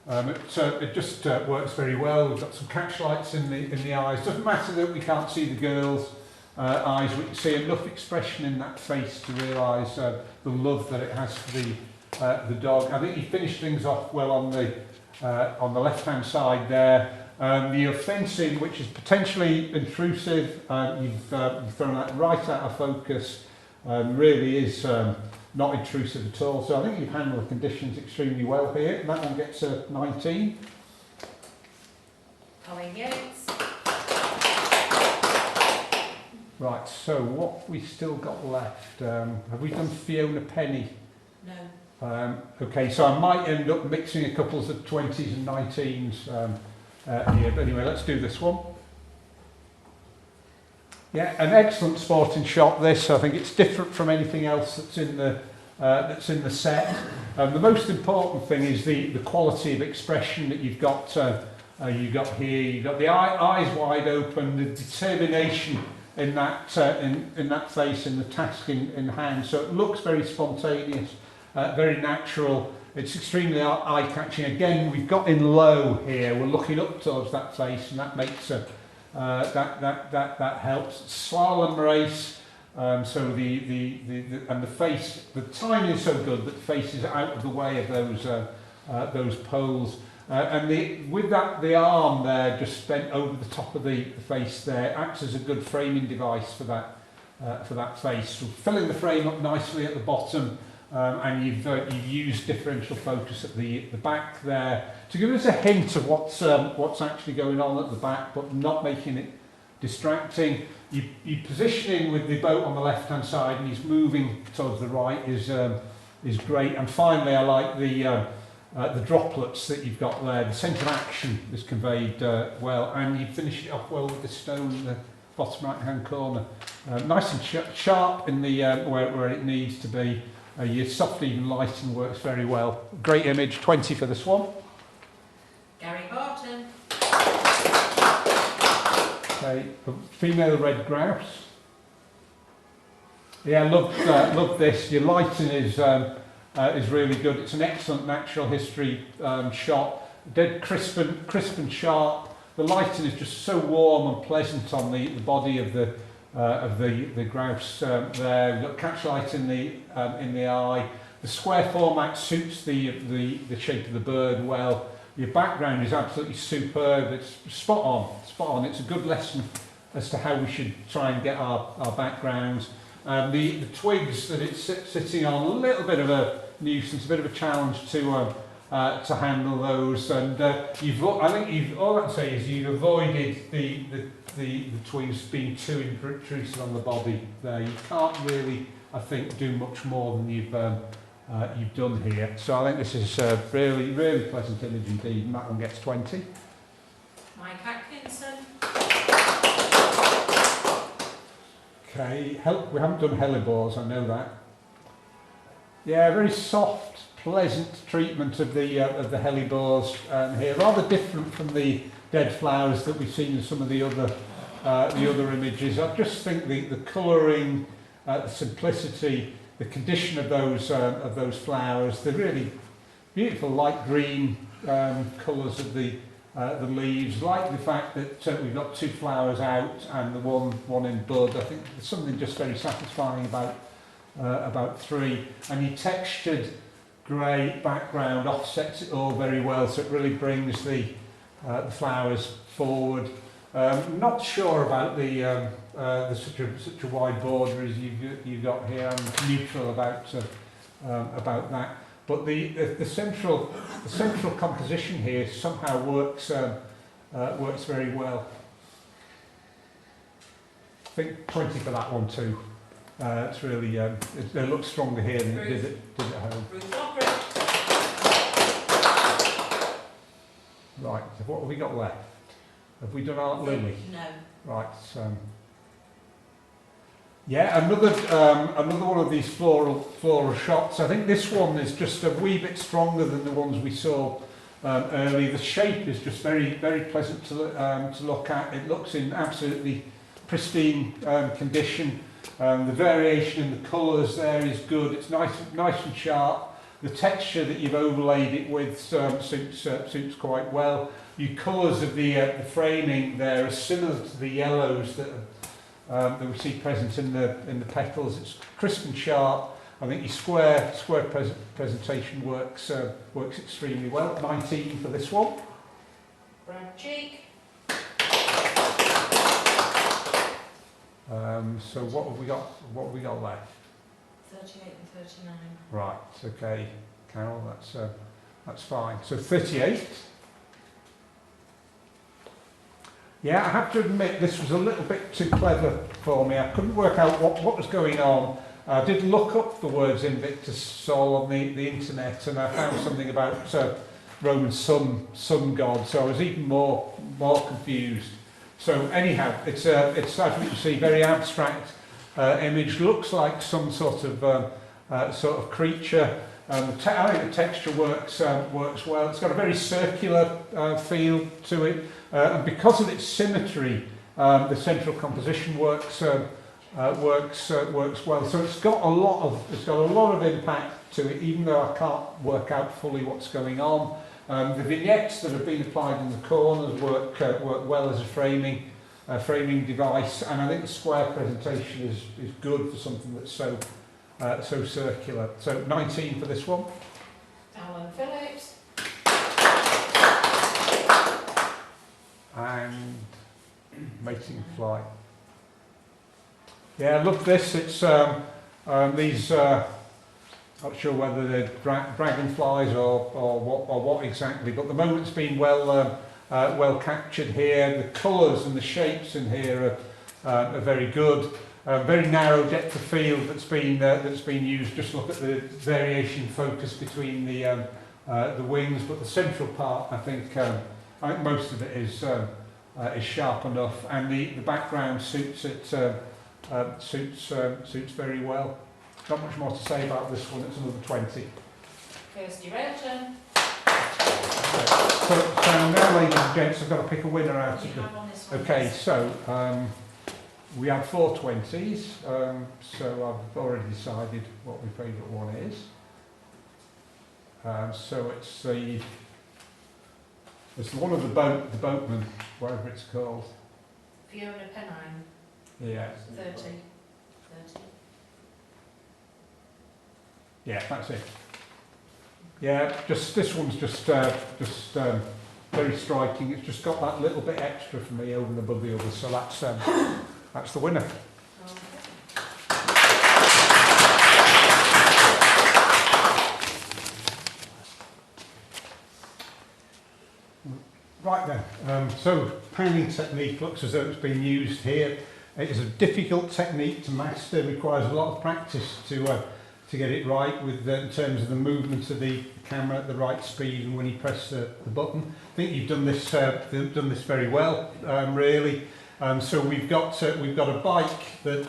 It just works very well. We've got some catch lights in the eyes. Doesn't matter that we can't see the girl's eyes. We can see enough expression in that face to realise the love that it has for the dog. I think you finished things off well on the left-hand side there. The fencing, which is potentially intrusive, you've thrown that right out of focus. Really is not intrusive at all. So I think you've handled the conditions extremely well here. And that one gets a 19. Colin Yates. Right, so what we still got left? Have we done Fiona Penny? No. Okay, so I might end up mixing a couple of 20s and 19s here. But anyway, let's do this one. Yeah, an excellent sporting shot. This, I think, it's different from anything else that's in the set. The most important thing is the quality of expression that you've got here. You've got the eyes wide open, the determination in that in that face, and the task in hand. So it looks very spontaneous, very natural. It's extremely eye-catching. Again, we've got in low here. We're looking up towards that face, and that makes that helps. Slalom race, so the face, the timing is so good that the face is out of the way of those poles, and with that the arm there just bent over the top of the face there acts as a good framing device for that face. So filling the frame up nicely at the bottom. And you've used differential focus at the back there to give us a hint of what's actually going on at the back, but not making it distracting. You positioning with the boat on the left hand side, and he's moving towards the right is great. And finally, I like the droplets that you've got there. The centre of action is conveyed well, and you finished it off well with the stone in the bottom right hand corner. Nice and sharp in the where it needs to be. Your soft even lighting works very well. Great image, 20 for this one. Gary Barton. Okay, female red grouse. Yeah, love this. Your lighting is really good. It's an excellent natural history shot. Dead crisp and sharp. The lighting is just so warm and pleasant on the body of the grouse there. We've got catch light in the eye. The square format suits the shape of the bird well. Your background is absolutely superb. It's spot on. It's a good lesson as to how we should try and get our backgrounds. The twigs that it's sitting on, a little bit of a nuisance, a bit of a challenge to handle those. And all I can say is you've avoided the twigs being too intrusive on the body there. You can't really, I think, do much more than you've done here. So I think this is a really, really pleasant image indeed, and that one gets 20. Mike Atkinson. Okay, we haven't done hellebores, I know that. Yeah, very soft, pleasant treatment of the hellebores here. Rather different from the dead flowers that we've seen in some of the other images. I just think the colouring, the simplicity, the condition of those flowers, the really beautiful light green colours of the leaves, like the fact that we've got 2 flowers out and the one in bud. I think there's something just very satisfying about 3, and your textured grey background offsets it all very well, so it really brings the flowers forward. Not sure about the such a wide border as you've got here. I'm neutral about that, but the central composition here somehow works very well. think 20 for that one too. It's really, it looks stronger here than it did at home. Ruth Lockridge. Right, so what have we got left? Have we done Art Lily? No. Right, yeah, another one of these floral shots. I think this one is just a wee bit stronger than the ones we saw earlier. The shape is just very pleasant to look at. It looks in absolutely pristine condition. The variation in the colours there is good. It's nice and sharp. The texture that you've overlaid it with suits quite well. Your colours of the framing there are similar to the yellows that we see present in the petals. It's crisp and sharp. I think your square presentation works extremely well. 19 for this one. Brad Cheek. So what have we got? What have we got left? 38 and 39. Right. Okay, Carol. That's fine. So 38. Yeah, I have to admit this was a little bit too clever for me. I couldn't work out what was going on. I did look up the words Invictus Sol on the internet, and I found something about Roman sun god. So I was even more confused. So anyhow, it's as we can see, very abstract image. Looks like some sort of creature. I think the texture works well. It's got a very circular feel to it, and because of its symmetry, the central composition works well. So it's got a lot of impact to it, even though I can't work out fully what's going on. The vignettes that have been applied in the corners work well as a framing device, and I think the square presentation is good for something that's so circular. So 19 for this one. Alan Phillips. And Mating Fly. Yeah, I love this. It's these. Not sure whether they're dragonflies or what exactly, but the moment's been well captured here. The colours and the shapes in here are very good. Very narrow depth of field that's been used. Just look at the variation focus between the wings, but the central part, I think most of it is sharp enough, and the background suits very well. Not much more to say about this one. It's another 20. Kirsty Railton. So now, ladies and gents, I've got to pick a winner out of them. Okay, Yes. so we have 4 20s. So I've already decided what my favourite one is. So it's the one of the boatman, whatever it's called. Fiona Pennine. Yeah. 30. Yeah, that's it. Yeah, just this one's just very striking. It's just got that little bit extra for me over and above the others, so that's the winner. Right then, so panning technique looks as though it's been used here. It is a difficult technique to master. It requires a lot of practice to get it right with in terms of the movement of the camera at the right speed and when you press the button. I think you've done this very well, really. So we've got a bike that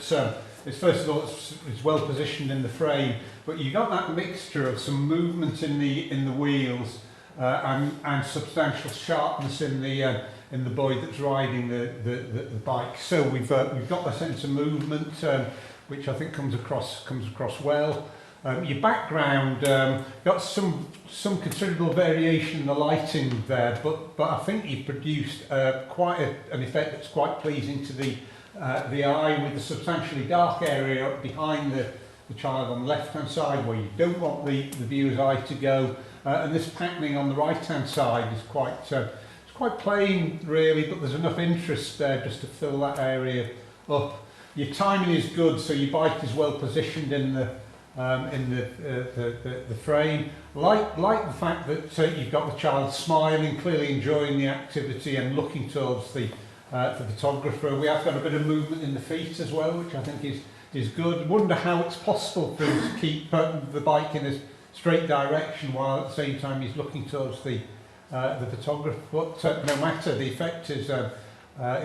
is first of all it's well positioned in the frame, but you've got that mixture of some movement in the wheels and substantial sharpness in the boy that's riding the bike. So we've got the sense of movement, which I think comes across well. Your background got some considerable variation in the lighting there, but I think you've produced quite an effect that's quite pleasing to the eye, with the substantially dark area up behind the child on the left hand side where you don't want the viewer's eye to go, and this patterning on the right hand side is quite plain really, but there's enough interest there just to fill that area up. Your timing is good, so your bike is well positioned in the frame. Like the fact that you've got the child smiling, clearly enjoying the activity and looking towards the photographer. We have got a bit of movement in the feet as well, which I think is good. Wonder how it's possible for him to keep the bike in a straight direction while at the same time he's looking towards the photographer. But no matter, the effect is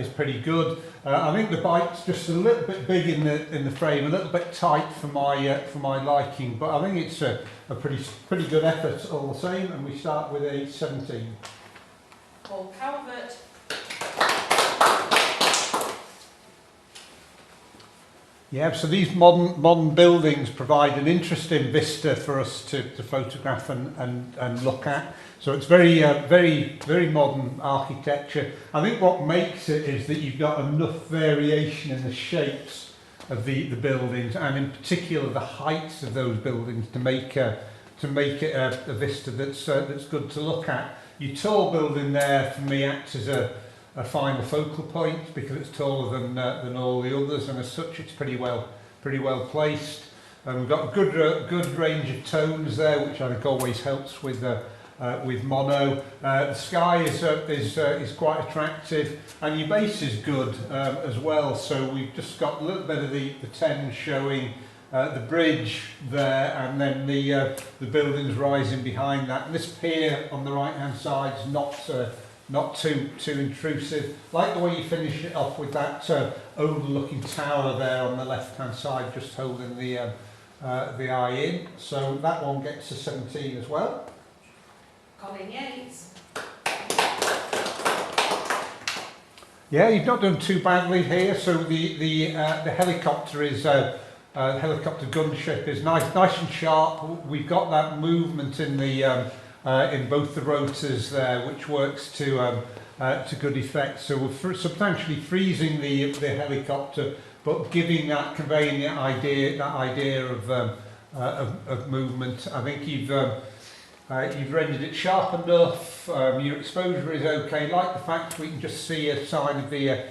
pretty good. I think the bike's just a little bit big in the frame, a little bit tight for my liking, but I think it's a pretty good effort all the same. And we start with a 17. Paul Calvert. Yeah, so these modern buildings provide an interesting vista for us to photograph and look at. So it's very modern architecture. I think what makes it is that you've got enough variation in the shapes of the buildings, and in particular the heights of those buildings, to make it a vista that's good to look at. Your tall building there for me acts as a final focal point because it's taller than all the others, and as such it's pretty well placed. And we've got a good range of tones there, which I think always helps with mono. The sky is quite attractive, and your base is good as well. So we've just got a little bit of the Thames showing, the bridge there, and then the buildings rising behind that. And this pier on the right hand side is not too intrusive. Like the way you finish it off with that overlooking tower there on the left hand side, just holding the eye in. So that one gets a 17 as well. Colin Yates. Yeah, you've not done too badly here. So the helicopter is helicopter gunship is nice and sharp. We've got that movement in the in both the rotors there, which works to good effect. So we're substantially freezing the helicopter, but conveying that idea of movement. I think you've rendered it sharp enough. Your exposure is okay. Like the fact we can just see a sign of the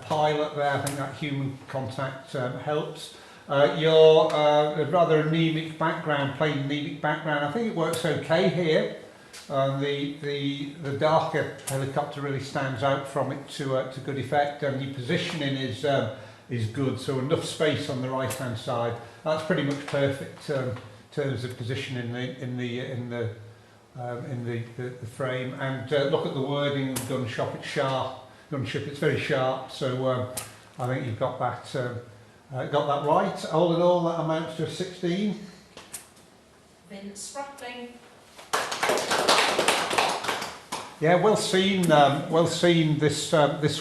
pilot there. I think that human contact helps. Your rather anemic background, plain anemic background, I think it works okay here. The darker helicopter really stands out from it to good effect, and your positioning is good. So enough space on the right hand side. That's pretty much perfect in terms of positioning in the frame. And look at the wording of the gunship. It's sharp. Gunship. It's very sharp. So I think you've got that. Got that right. All in all, that amounts to a 16. Vince Sprattling. Yeah, well seen. This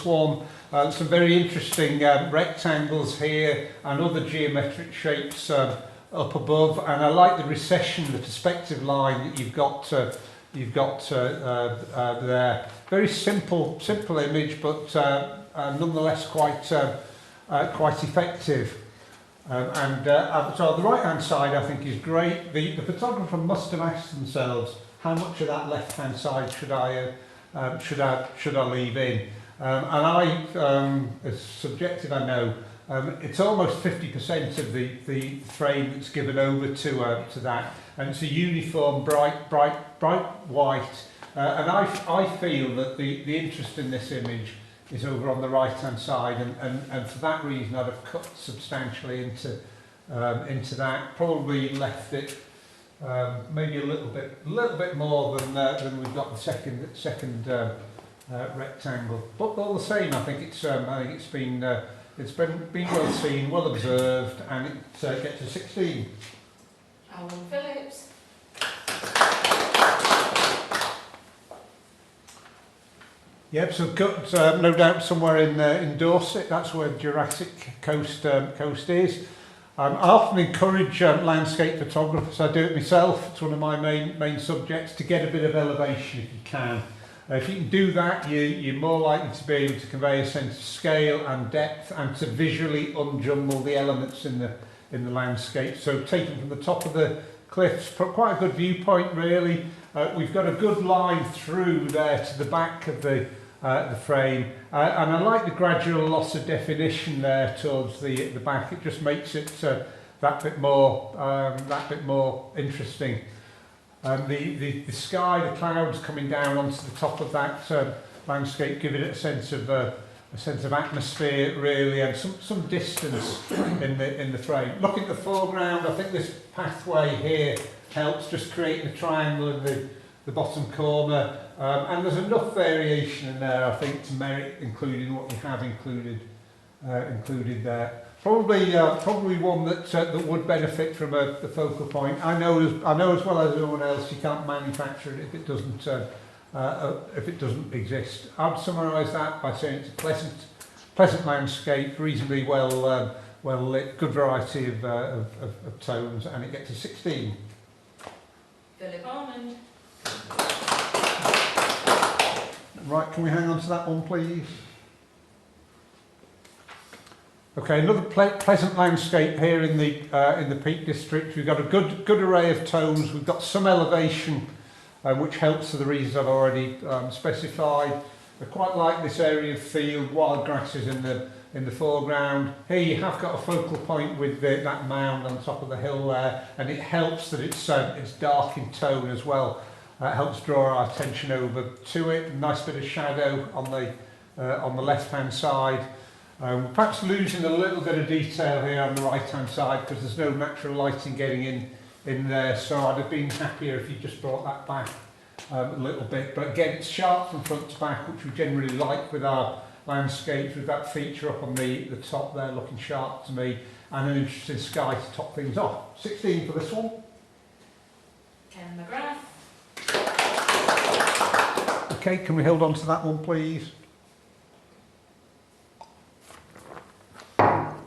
one. Some very interesting rectangles here and other geometric shapes up above. And I like the recession, the perspective line that you've got there. Very simple image, but nonetheless quite effective. So the right hand side I think is great. The photographer must have asked themselves, how much of that left hand side should I leave in? And I, as subjective I know, it's almost 50% of the frame that's given over to that, and it's a uniform bright white. And I feel that the interest in this image is over on the right hand side, and for that reason I'd have cut substantially into that. Probably left it maybe a little bit more than we've got the second rectangle. But all the same, I think it's been well seen, well observed, and it gets a 16. Alan Phillips. Yep, so cut, no doubt somewhere in Dorset. That's where Jurassic Coast is. I often encourage landscape photographers. I do it myself. It's one of my main subjects, to get a bit of elevation if you can. If you can do that, you're more likely to be able to convey a sense of scale and depth, and to visually unjumble the elements in the landscape. So taken from the top of the cliffs, quite a good viewpoint really. We've got a good line through there to the back of the frame, and I like the gradual loss of definition there towards the back. It just makes it that bit more interesting. The sky, the clouds coming down onto the top of that landscape, give it a sense of sense of atmosphere really, and some distance in the frame. Looking at the foreground, I think this pathway here helps just create the triangle in the bottom corner, and there's enough variation in there, I think, to merit including what you have included there. Probably one that would benefit from the focal point. I know as well as everyone else, you can't manufacture it if it doesn't exist. I'd summarise that by saying it's a pleasant landscape, reasonably well lit, good variety of tones, and it gets a 16. Philip Armand. Right, can we hang on to that one, please? Okay, another pleasant landscape here in the Peak District. We've got a good array of tones. We've got some elevation, which helps for the reasons I've already specified. I quite like this area of field, wild grasses in the foreground. Here you have got a focal point with that mound on top of the hill there, and it helps that it's dark in tone as well. It helps draw our attention over to it. A nice bit of shadow on the left-hand side. Perhaps losing a little bit of detail here on the right-hand side because there's no natural lighting getting in there, so I'd have been happier if you just brought that back a little bit. But again, it's sharp from front to back, which we generally like with our landscapes, with that feature up on the top there looking sharp to me, and an interesting sky to top things off. 16 for this one. Ken McGrath. Okay, can we hold on to that one, please?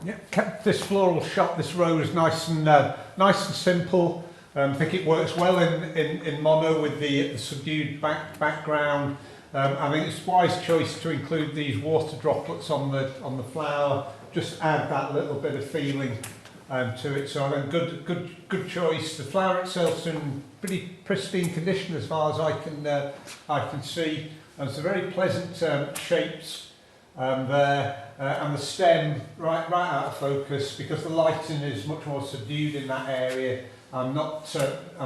Yeah, kept this floral shot, this rose nice and simple. I think it works well in mono with the subdued background. I think it's a wise choice to include these water droplets on the flower. Just add that little bit of feeling to it. So I think good choice. The flower itself's in pretty pristine condition as far as I can see. And it's a very pleasant shapes there. And the stem right out of focus because the lighting is much more subdued in that area. I'm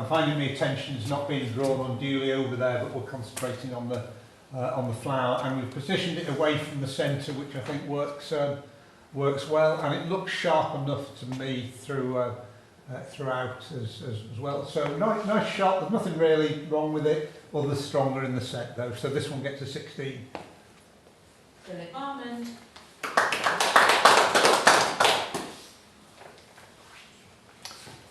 finding the attention is not being drawn unduly over there, but we're concentrating on the flower, and we've positioned it away from the centre, which I think works well, and it looks sharp enough to me throughout as well. So nice shot. There's nothing really wrong with it. Others stronger in the set though. So this one gets a 16. Philip Armand.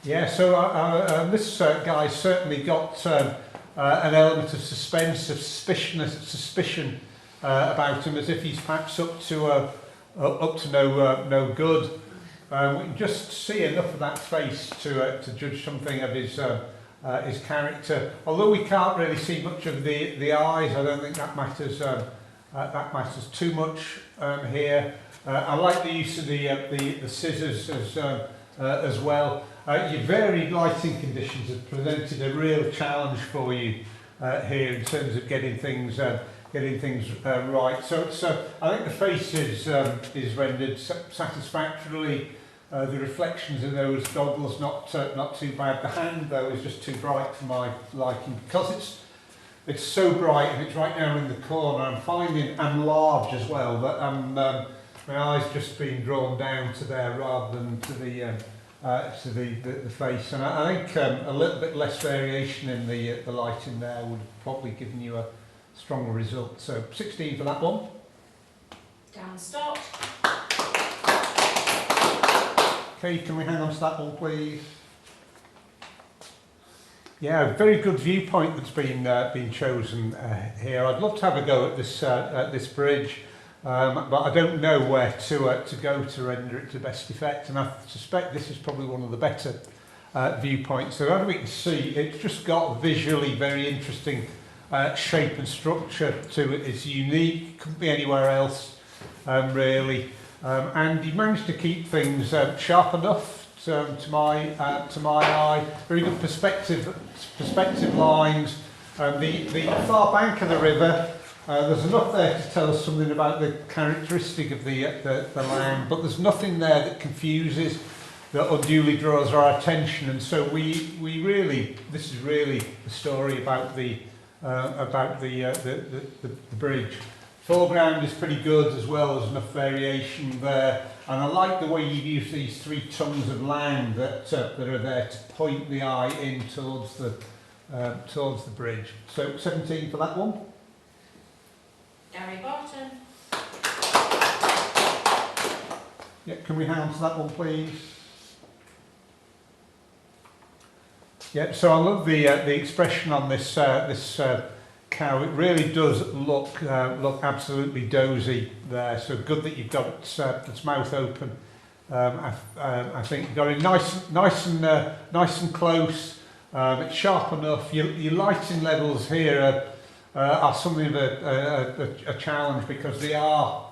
Yeah, so this guy's certainly got an element of suspense, of suspicion about him, as if he's perhaps up to no good. We can just see enough of that face to judge something of his character. Although we can't really see much of the eyes, I don't think that matters. That matters too much here. I like the use of the scissors as well. Your varied lighting conditions have presented a real challenge for you here in terms of getting things right. So I think the face is rendered satisfactorily. The reflections in those goggles not too bad. The hand though is just too bright for my liking because it's so bright and it's right down in the corner. I'm finding I'm large as well, that my eyes just being drawn down to there rather than to the face. And I think a little bit less variation in the lighting there would have probably given you a stronger result. So 16 for that one. Dan Stott. Okay, can we hang on to that one, please? Yeah, a very good viewpoint that's been chosen here. I'd love to have a go at this bridge, but I don't know where to go to render it to best effect, and I suspect this is probably one of the better viewpoints. So as we can see, it's just got visually very interesting shape and structure to it. It's unique, couldn't be anywhere else really, and you managed to keep things sharp enough to my eye. Very good perspective lines. The far bank of the river, there's enough there to tell us something about the characteristic of the land, but there's nothing there that confuses, that unduly draws our attention, and so we really, this is really the story about the bridge. Foreground is pretty good as well, there's enough variation there. And I like the way you've used these three tongues of land that are there to point the eye in towards the bridge. So 17 for that one. Gary Barton, Yeah, can we hand to that one, please? Yeah, so I love the expression on this cow. It really does look absolutely dozy there. So good that you've got its mouth open. I think you've got it nice and close. It's sharp enough. Your lighting levels here are something of a challenge because they are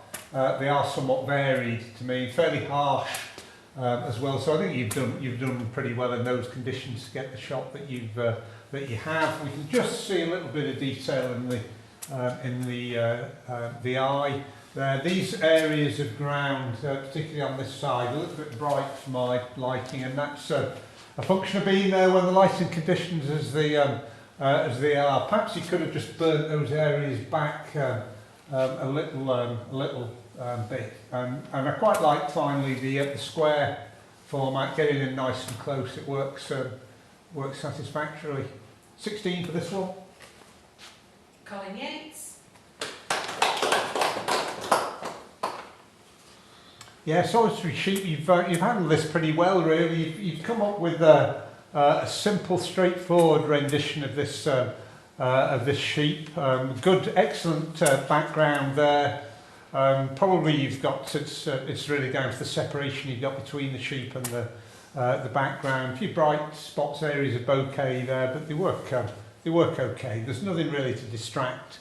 somewhat varied to me, fairly harsh as well. So I think you've done pretty well in those conditions to get the shot that you have. We can just see a little bit of detail in the eye there. These areas of ground, particularly on this side, a little bit bright for my liking, and that's a function of being there when the lighting conditions as they are. Perhaps you could have just burnt those areas back a little bit. And I quite like finally the square format, getting in nice and close. It works satisfactorily. 16 for this one. Colin Yates, Yeah, Solitary Sheep, you've handled this pretty well, really. You've come up with a simple, straightforward rendition of this sheep. Good, excellent background there. Probably you've got it's really down to the separation you've got between the sheep and the background. A few bright spots, areas of bokeh there, but they work okay. There's nothing really to distract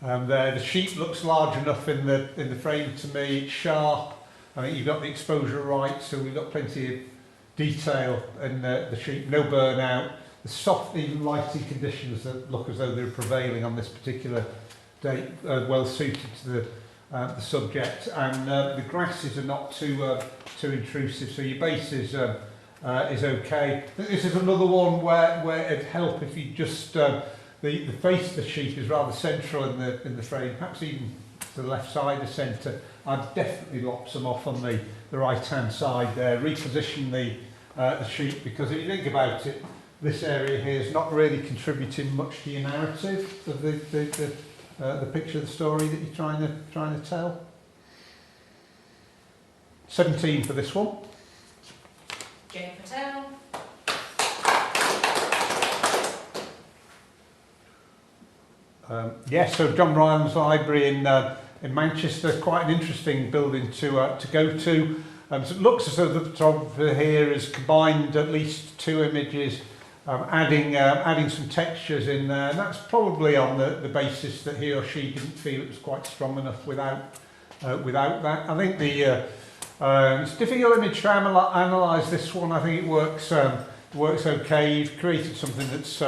there. The sheep looks large enough in the frame to me. It's sharp. I think you've got the exposure right, so we've got plenty of detail in the sheep. No burnout. The soft, even lighting conditions that look as though they're prevailing on this particular day, well suited to the subject, and the grasses are not too intrusive, so your base is okay. This is another one where it'd help if you just the face of the sheep is rather central in the frame, perhaps even to the left side of centre. I'd definitely lop some off on the right hand side there, reposition the sheep, because if you think about it, this area here is not really contributing much to your narrative of the picture of the story that you're trying to tell. 17 for this one. Jay Patel, So John Ryan's Library in Manchester, quite an interesting building to go to. So it looks as though the photographer here has combined at least two images, adding some textures in there, and that's probably on the basis that he or she didn't feel it was quite strong enough without that. I think it's a difficult image to analyse this one. I think it works okay. You've created something that's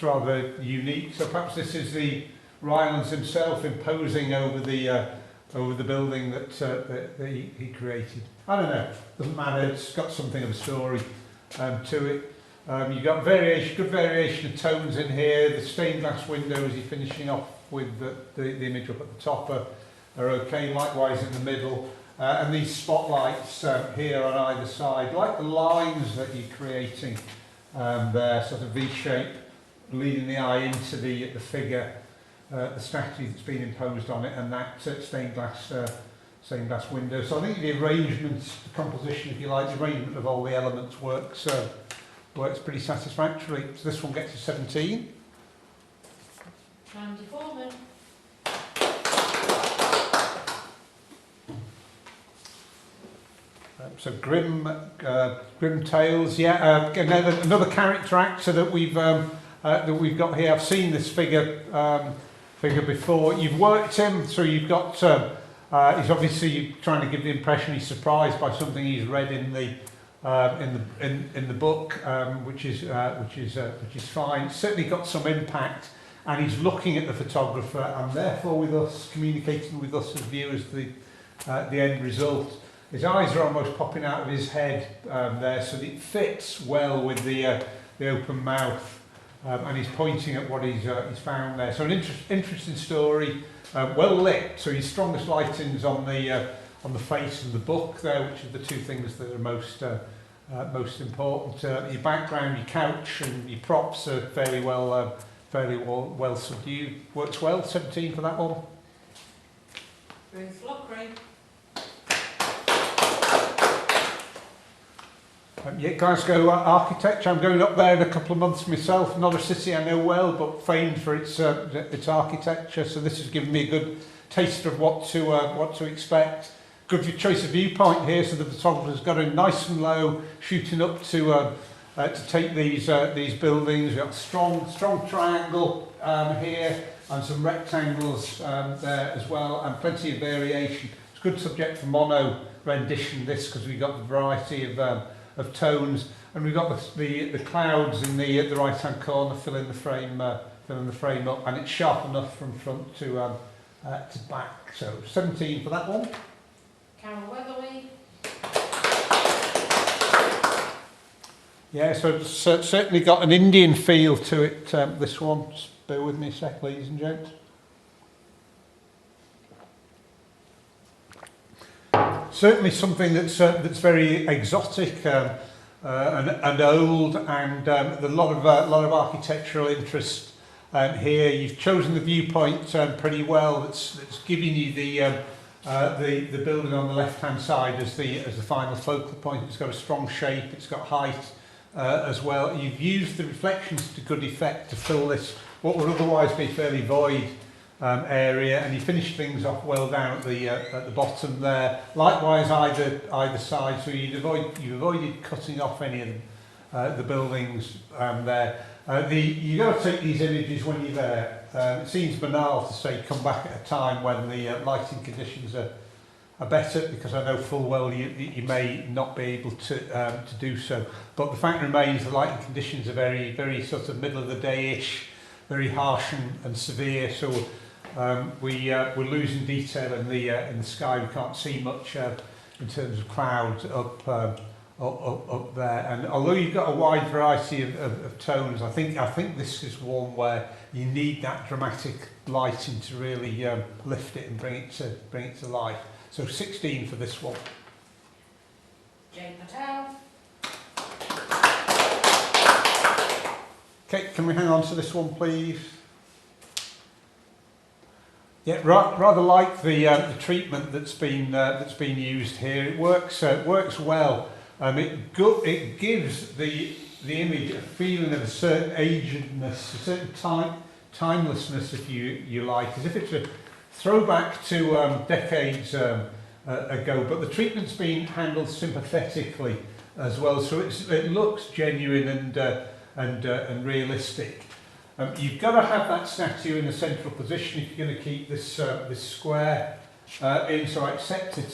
rather unique. So perhaps this is the Rylands himself imposing over the building that he created. I don't know. Doesn't matter. It's got something of a story to it. You've got good variation of tones in here. The stained glass windows you're finishing off with the image up at the top are okay. Likewise in the middle. And these spotlights here on either side, like the lines that you're creating there, sort of V-shape, leading the eye into the figure, the statue that's been imposed on it, and that stained glass window. So I think the arrangement, the composition, if you like, the arrangement of all the elements works pretty satisfactorily. So this one gets a 17. Randy Foreman, So Grim Tales, another character actor that we've got here. I've seen this figure before. You've worked him, so you've got. He's obviously trying to give the impression he's surprised by something he's read in the book, which is fine. It's certainly got some impact, and he's looking at the photographer, and therefore with us, communicating with us as viewers the end result. His eyes are almost popping out of his head there, so that it fits well with the open mouth and he's pointing at what he's found there. So an interesting story, well lit. So his strongest lighting's on the face and the book there, which are the two things that are most important. Your background, your couch, and your props are fairly well subdued. Works well. 17 for that one. Ruth Lockery. Yeah, Glasgow architecture. I'm going up there in a couple of months myself. Not a city I know well, but famed for its architecture. So this has given me a good taster of what to expect. Good choice of viewpoint here. So the photographer's got a nice and low, shooting up to take these buildings. We've got a strong triangle here and some rectangles there as well, and plenty of variation. It's a good subject for mono rendition. This because we've got the variety of tones, and we've got the clouds in the right hand corner filling the frame up, and it's sharp enough from front to back. So 17 for that one. Carol Weatherly. Yeah, so it's certainly got an Indian feel to it. This one. Just bear with me a sec, ladies and gents. Certainly something that's very exotic and old, and a lot of architectural interest here. You've chosen the viewpoint pretty well. That's giving you the building on the left hand side as the final focal point. It's got a strong shape. It's got height as well. You've used the reflections to good effect to fill this what would otherwise be fairly void area, and you finish things off well down at the bottom there. Likewise either side, so you avoided cutting off any of the buildings there. You got to take these images when you're there. It seems banal to say come back at a time when the lighting conditions are better, because I know full well you may not be able to do so. But the fact remains the lighting conditions are very sort of middle of the day-ish, very harsh and severe. So we're losing detail in the sky. We can't see much in terms of clouds up there. And although you've got a wide variety of tones, I think this is one where you need that dramatic lighting to really lift it and bring it to life. So 16 for this one. Jay Patel. Okay, can we hang on to this one, please? Yeah, rather like the treatment that's been used here. It works well. It gives the image a feeling of a certain agedness, a certain timelessness, if you like, as if it's a throwback to decades ago. But the treatment's been handled sympathetically as well, so it looks genuine and realistic. You've got to have that statue in a central position if you're going to keep this square in. So I accepted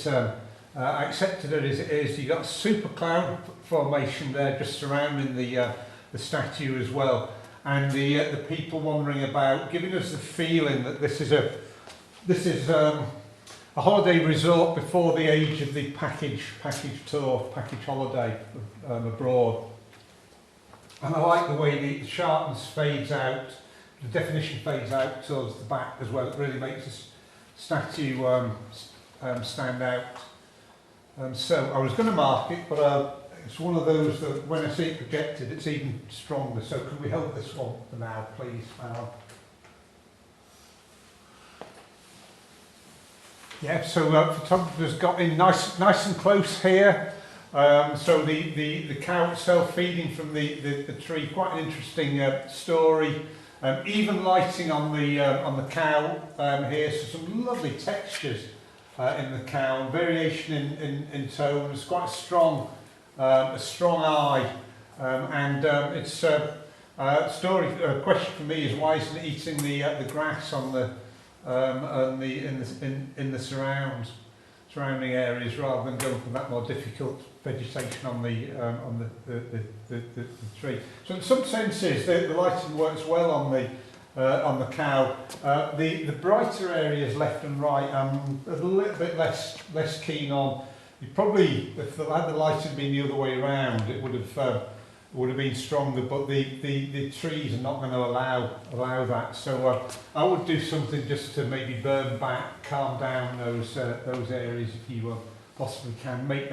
it as it is. You've got a super cloud formation there just surrounding the statue as well, and the people wandering about, giving us the feeling that this is a holiday resort before the age of the package tour, package holiday abroad. And I like the way the sharpness fades out, the definition fades out towards the back as well. It really makes this statue stand out. So I was going to mark it, but it's one of those that when I see it projected, it's even stronger. So could we hold this one for now, please, Al? Yeah, so photographer's got in nice and close here. So the cow itself feeding from the tree, quite an interesting story. Even lighting on the cow here, so some lovely textures in the cow, variation in tones, quite a strong eye, and it's a question for me is why isn't it eating the grass on in the surrounding areas rather than going for that more difficult vegetation on the tree. So in some senses the lighting works well on the cow. The brighter areas left and right I'm a little bit less keen on. You probably, if the lighting had been the other way around, it would have would have been stronger, but the trees are not going to allow that. So I would do something just to maybe burn back, calm down those areas if you possibly can. Make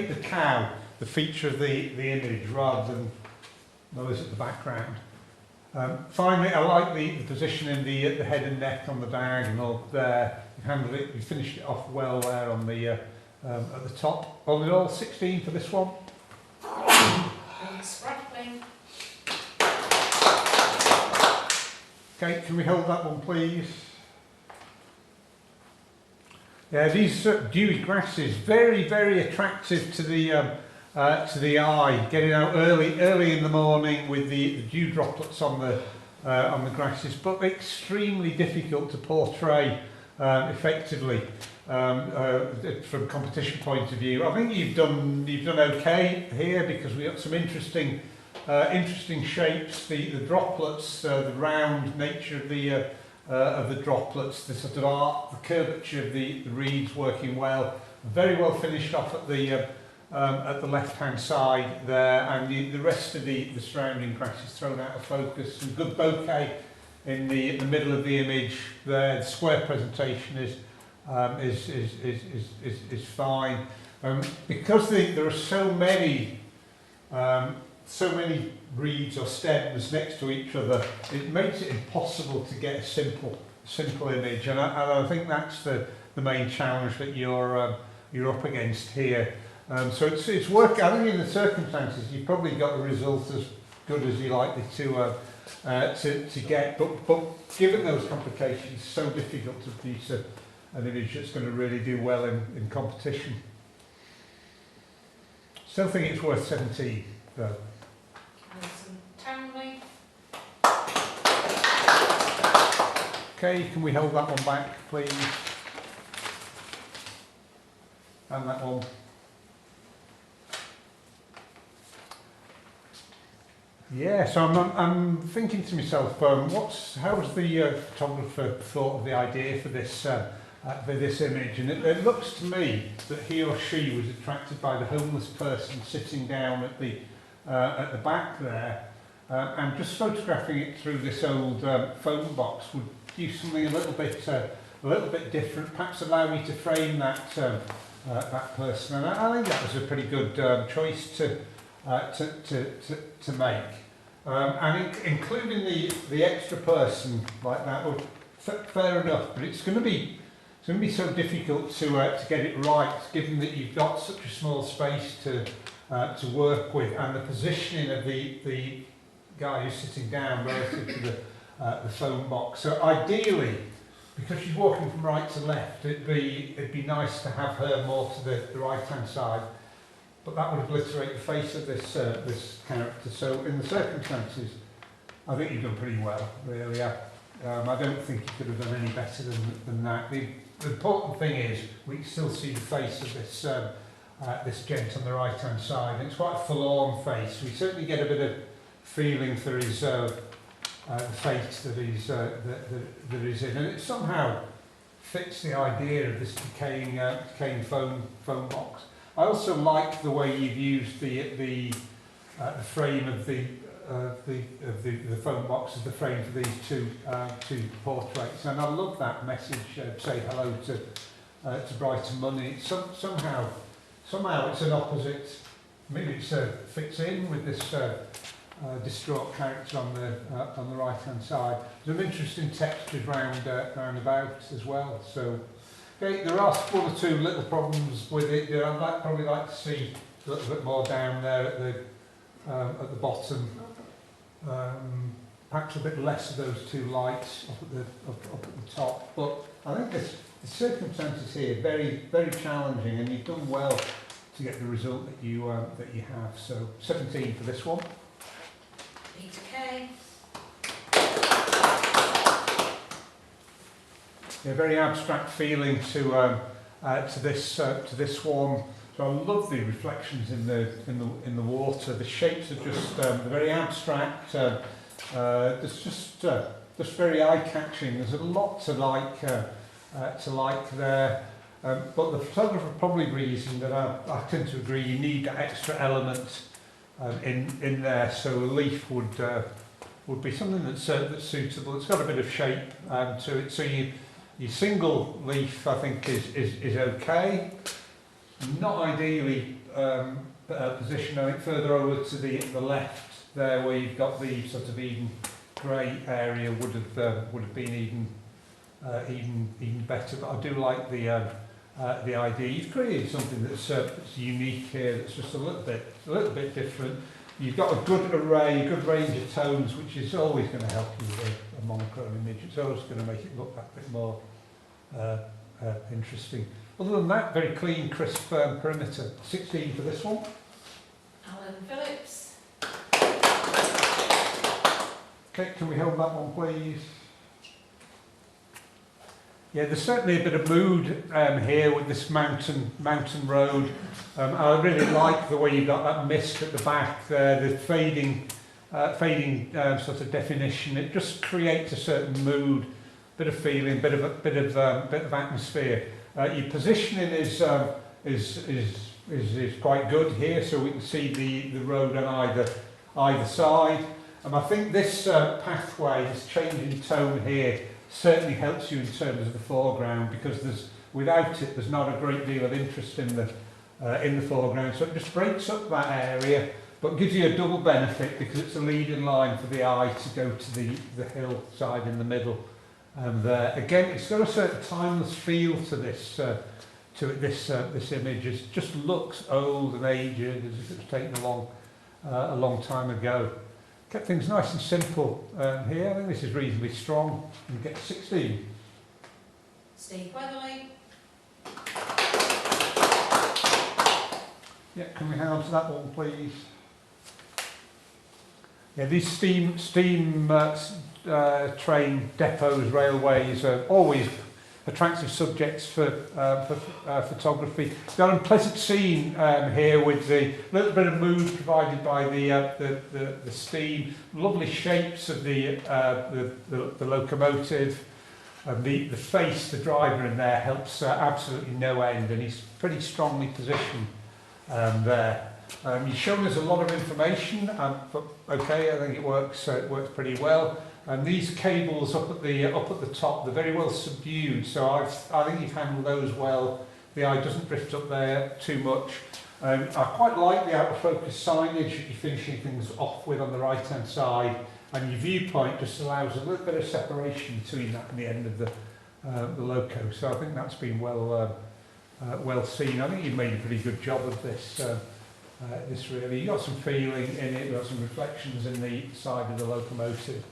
the cow the feature of the image rather than those at the background. Finally, I like the position in the head and neck on the diagonal there. You handled it, you finished it off well there on the at the top. All in all, 16 for this one. Scrappling. Okay, can we hold that one, please? Yeah, these dewy grasses, very, very attractive to the eye. Getting out early in the morning with the dew droplets on the grasses, but extremely difficult to portray effectively from competition point of view. I think you've done okay here because we got some interesting shapes. The droplets, the round nature of the droplets, the sort of art, the curvature of the reeds working well. Very well finished off at the left-hand side there, and the rest of the surrounding grass is thrown out of focus. Some good bouquet in the middle of the image there. The square presentation is fine. Because there are so many reeds or stems next to each other, it makes it impossible to get a simple image, and I think that's the main challenge that you're up against here. So it's work. I think in the circumstances you've probably got the result as good as you're likely to get, but given those complications, it's so difficult to produce an image that's going to really do well in competition. Still think it's worth 17 though. Townley. Okay, can we hold that one back, please? And that one. Yeah, so I'm thinking to myself, how's the photographer thought of the idea for this image? And it looks to me that he or she was attracted by the homeless person sitting down at the back there, and just photographing it through this old phone box would do something a little bit different. Perhaps allow me to frame that person, and I think that was a pretty good choice to make. And including the extra person like that, well, fair enough, but it's going to be so difficult to get it right, given that you've got such a small space to work with, and the positioning of the guy who's sitting down relative to the phone box. So ideally, because she's walking from right to left, it'd be nice to have her more to the right hand side. But that would obliterate the face of this character. So in the circumstances, I think you've done pretty well, really. I don't think you could have done any better than that. The important thing is we can still see the face of this gent on the right hand side. And it's quite a forlorn face. We certainly get a bit of feeling for his the fate that he's in, and it somehow fits the idea of this decaying phone box. I also like the way you've used the frame of the phone box as the frame for these two portraits, and I love that message. Say hello to Brighton Money. Somehow it's an opposite. Maybe it fits in with this distraught character on the right hand side. There's some interesting textures round about as well. So. Okay, there are one or two little problems with it. I'd probably like to see a little bit more down there at the bottom. Perhaps a bit less of those two lights up at the top. But I think the circumstances here very, very challenging, and you've done well to get the result that you have. So 17 for this one. Peter Kay. A very abstract feeling to this one. So I love the reflections in the water. The shapes are just they're very abstract. It's just very eye-catching. There's a lot to like there. But the photographer probably agrees, and that I tend to agree. You need that extra element in there, so a leaf would be something that's suitable. It's got a bit of shape to it, so your single leaf I think is okay. Not ideally positioned. I think further over to the left there, where you've got the sort of Eden grey area, would have been even better. But I do like the idea. You've created something that's unique here. That's just a little bit different. You've got a good array, a good range of tones, which is always going to help you with a monochrome image. It's always going to make it look that bit more interesting. Other than that, very clean, crisp perimeter. 16 for this one. Alan Phillips. Okay, can we hold that one, please? Yeah, there's certainly a bit of mood here with this mountain road. I really like the way you've got that mist at the back there, the fading sort of definition. It just creates a certain mood, bit of feeling, bit of atmosphere. Your positioning is quite good here, so we can see the road on either side. And I think this pathway, this change in tone here, certainly helps you in terms of the foreground, because without it there's not a great deal of interest in the foreground. So it just breaks up that area, but gives you a double benefit because it's a leading line for the eye to go to the hillside in the middle. And again, it's got a certain timeless feel to this image. It just looks old and aged, as if it was taken a long time ago. Kept things nice and simple here. I think this is reasonably strong. And get 16. Steve Weatherly. Yeah, can we have that one, please? Yeah, these steam train depots, railways are always attractive subjects for photography. Got a pleasant scene here with the little bit of mood provided by the steam, lovely shapes of the locomotive, and the face, the driver in there helps absolutely no end, and he's pretty strongly positioned there. You've shown us a lot of information, but okay, I think it works pretty well. And these cables up at the top, they're very well subdued, so I think you've handled those well. The eye doesn't drift up there too much. I quite like the out of focus signage that you're finishing things off with on the right hand side, and your viewpoint just allows a little bit of separation between that and the end of the loco. So I think that's been well seen. I think you've made a pretty good job of this. This really, you got some feeling in it. You got some reflections in the side of the locomotive.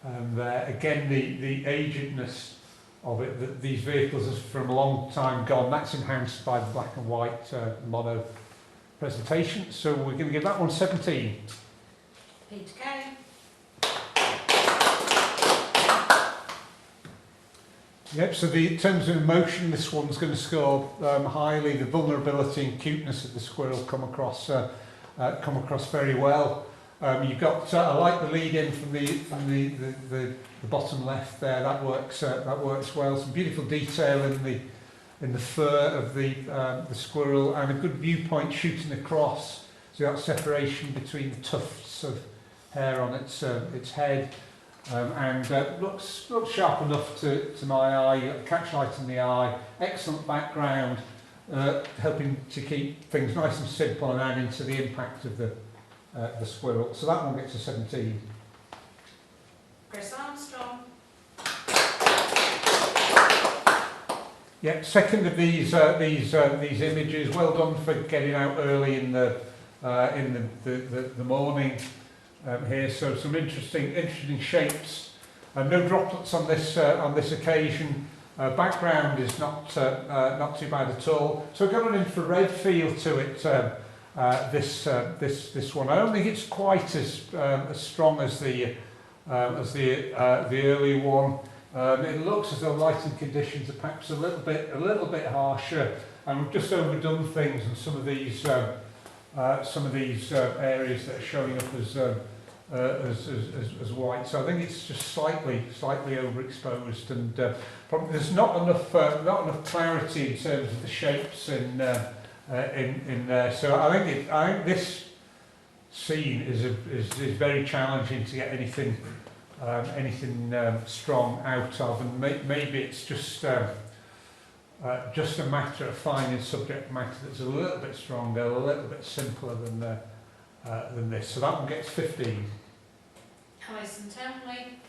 And again, the agedness of it, that these vehicles are from a long time gone, that's enhanced by the black and white mono presentation. So we're going to give that one 17. Peter Kay. Yep, so in terms of emotion, this one's going to score highly. The vulnerability and cuteness of the squirrel come across very well. You've got I like the lead in from the bottom left there. That works well. Some beautiful detail in the fur of the squirrel, and a good viewpoint shooting across. So you've got separation between the tufts of hair on its head, and looks sharp enough to my eye. Catch light in the eye. Excellent background, helping to keep things nice and simple and add into the impact of the squirrel. So that one gets a 17. Chris Armstrong. Yeah, second of these images. Well done for getting out early in the morning here. So some interesting shapes. No droplets on this occasion. Background is not too bad at all. So we've got an infrared feel to it. This one. I don't think it's quite as strong as the early one. It looks as though lighting conditions are perhaps a little bit harsher, and we've just overdone things in some of these areas that are showing up as white. So I think it's just slightly overexposed, and probably there's not enough clarity in terms of the shapes in there. So I think this scene is very challenging to get anything strong out of, and maybe it's just a matter of finding subject matter that's a little bit stronger, a little bit simpler than this. So that one gets 15. Alison Townley.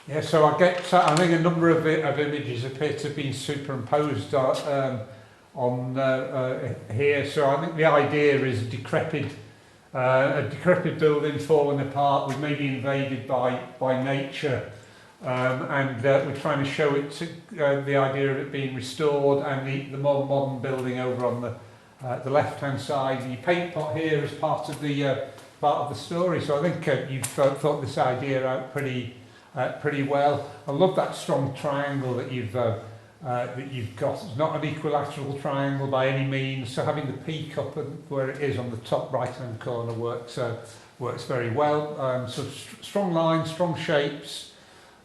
Yeah, so I think a number of images appear to have been superimposed on here. So I think the idea is a decrepit building falling apart, was maybe invaded by nature, and we're trying to show it to, the idea of it being restored, and the more modern building over on the left-hand side. The paint pot here is part of the story. So I think you've thought this idea out pretty well. I love that strong triangle that you've got. It's not an equilateral triangle by any means, so having the peak up where it is on the top right-hand corner works very well. So strong lines, strong shapes.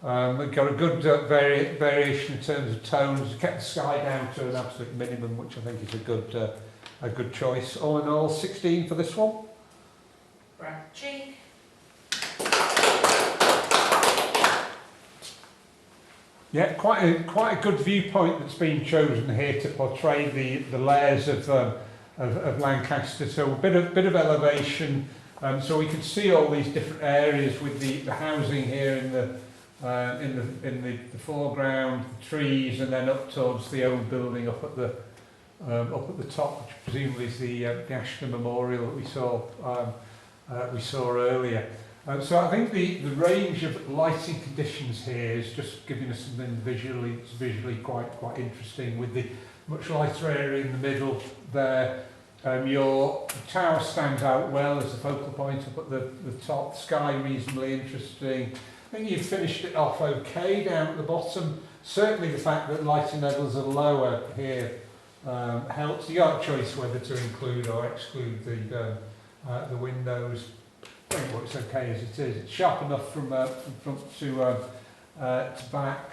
We've got a good variation in terms of tones. We've kept the sky down to an absolute minimum, which I think is a good choice. All in all, 16 for this one. Brad Cheek. Yeah, quite a good viewpoint that's been chosen here to portray the layers of Lancaster. So a bit of elevation, so we can see all these different areas with the housing here in the foreground, the trees, and then up towards the old building up at the top, which presumably is the Ashton Memorial that we saw earlier. So I think the range of lighting conditions here is just giving us something visually quite interesting, with the much lighter area in the middle there. Your tower stands out well as a focal point up at the top. Sky reasonably interesting. I think you've finished it off okay down at the bottom. Certainly the fact that lighting levels are lower here helps. You got a choice whether to include or exclude the windows. I think it works okay as it is. It's sharp enough from front to back.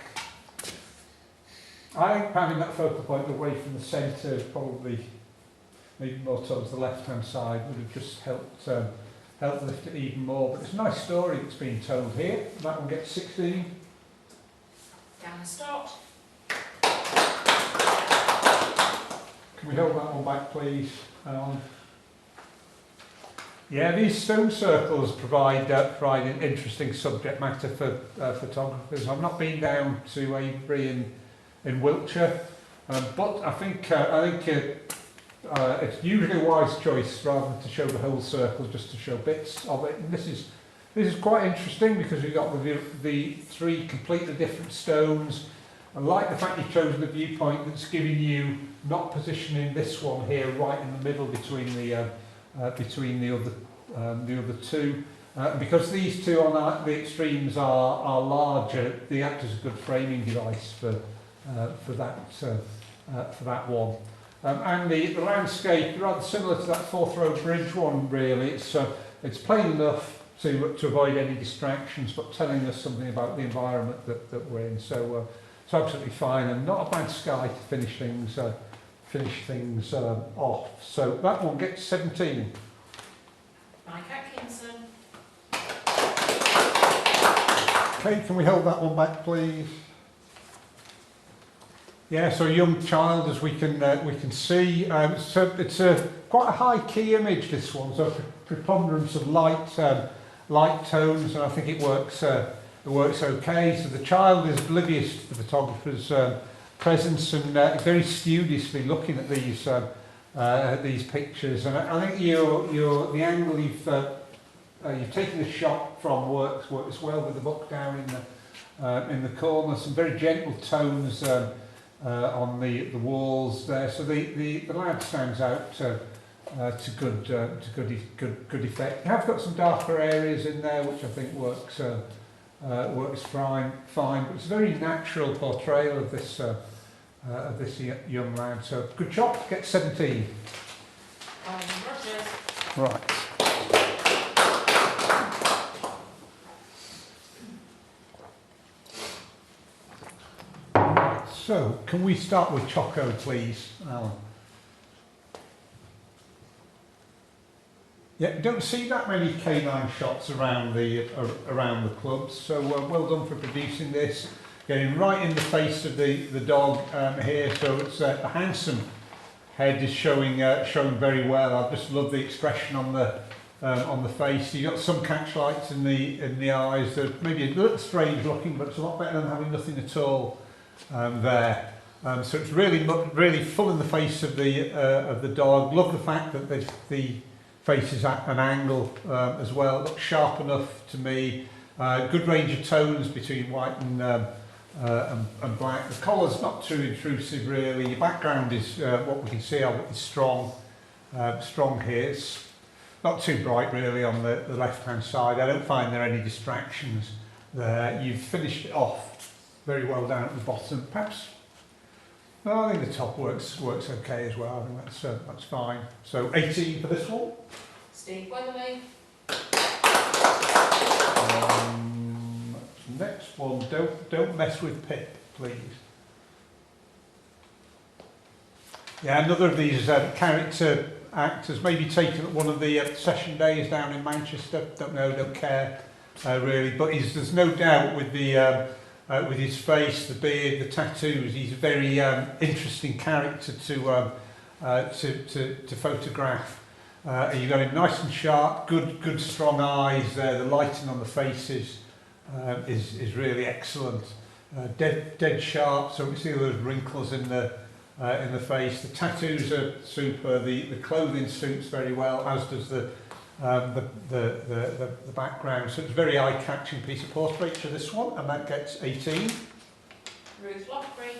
I think having that focal point away from the centre, probably maybe more towards the left-hand side, would have just helped lift it even more. But it's a nice story that's being told here. That one gets 16. Dan Stott. Can we hold that one back, please, Alan? Yeah, these stone circles provide an interesting subject matter for photographers. I've not been down to Avebury in Wiltshire, but I think it's usually a wise choice rather than to show the whole circle, just to show bits of it. And this is quite interesting because we've got the three completely different stones. I like the fact you've chosen the viewpoint that's giving you not positioning this one here right in the middle between the other two, because these two on the extremes are larger. They act as a good framing device for that one. And the landscape, rather similar to that Fourth Road Bridge one, really. It's plain enough to avoid any distractions, but telling us something about the environment that we're in. So it's absolutely fine, and not a bad sky to finish things off. So that one gets 17. Mike Atkinson. Okay, can we hold that one back, please? Yeah, so a young child, as we can see. So it's quite a high key image, this one. So preponderance of light tones, and I think it works okay. So the child is oblivious to the photographer's presence and very studiously looking at these pictures. And I think the angle you've taken the shot from works well with the book down in the corner. Some very gentle tones on the walls there. So the lad stands out to good effect. You have got some darker areas in there, which I think works fine. But it's a very natural portrayal of this young lad. So good job. Get 17. Right. So, can we start with Choco, please, Alan? Yeah, you don't see that many canine shots around the clubs, so well done for producing this. Getting right in the face of the dog here, so it's a handsome head is showing very well. I just love the expression on the face. You've got some catch lights in the eyes that maybe a little strange looking, but it's a lot better than having nothing at all there. So it's really full in the face of the dog. Love the fact that the face is at an angle as well. It looks sharp enough to me. Good range of tones between white and black. The collar's not too intrusive really. Your background is what we can see is strong here. It's not too bright really on the left hand side. I don't find there any distractions there. You've finished it off very well down at the bottom. Perhaps, well, I think the top works okay as well. I think that's fine. So 18 for this one. Steve Weatherly. Next one, don't mess with Pip, please. Yeah, another of these character actors, maybe taken at one of the session days down in Manchester. Don't know, don't care really. But there's no doubt with with his face, the beard, the tattoos, he's a very interesting character to photograph. You've got him nice and sharp, good strong eyes there. The lighting on the faces is really excellent. Dead sharp, so we see those wrinkles in the face. The tattoos are super. The clothing suits very well, as does the background. So it's a very eye-catching piece of portraiture, this one, and that gets 18. Ruth Lockery.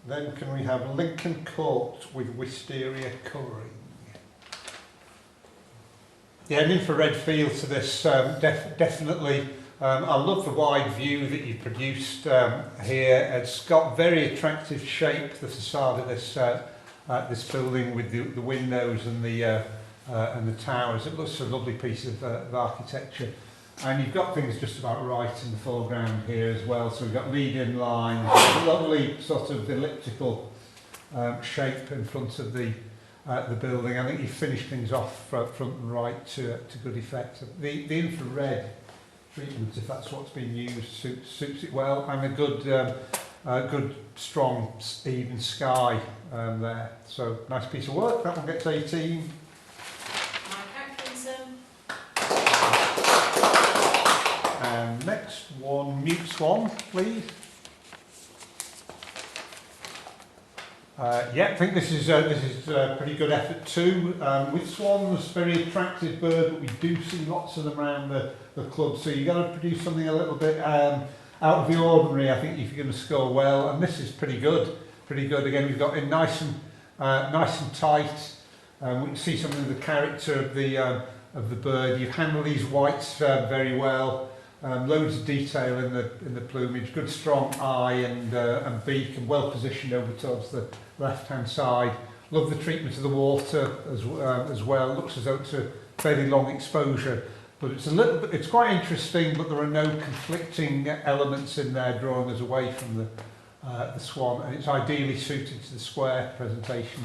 Then can we have Lincoln Court with wisteria colouring? Yeah, an infrared feel to this, definitely. I love the wide view that you produced here. It's got very attractive shape, the facade of this building with the windows and the towers. It looks a lovely piece of architecture. And you've got things just about right in the foreground here as well. So we've got lead-in lines, a lovely sort of elliptical shape in front of the building. I think you finished things off front and right to good effect. The infrared treatment, if that's what's being used, suits it well, and a good strong even sky there. So nice piece of work. That one gets 18. Mike Atkinson. And next one, Mute Swan, please. Yeah, I think this is a pretty good effort too. With swans, very attractive bird, but we do see lots of them around the club. So you've got to produce something a little bit out of the ordinary, I think, if you're going to score well. And this is pretty good. Again, we've got it nice and tight. We can see something of the character of the bird. You've handled these whites very well. Loads of detail in the plumage. Good strong eye and beak, and well positioned over towards the left hand side. Love the treatment of the water as well. Looks as though it's a fairly long exposure, but it's quite interesting. But there are no conflicting elements in there drawing us away from the swan, and it's ideally suited to the square presentation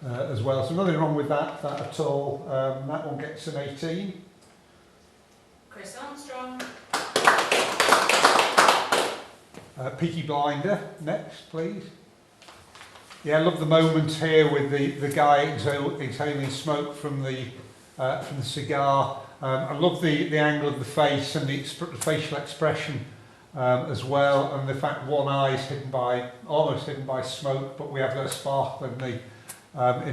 as well. So nothing wrong with that at all. That one gets an 18. Chris Armstrong. Peaky Blinder next, please. Yeah, I love the moment here with the guy exhaling smoke from the cigar. I love the angle of the face and the facial expression as well, and the fact one eye is almost hidden by smoke, but we have that sparkle in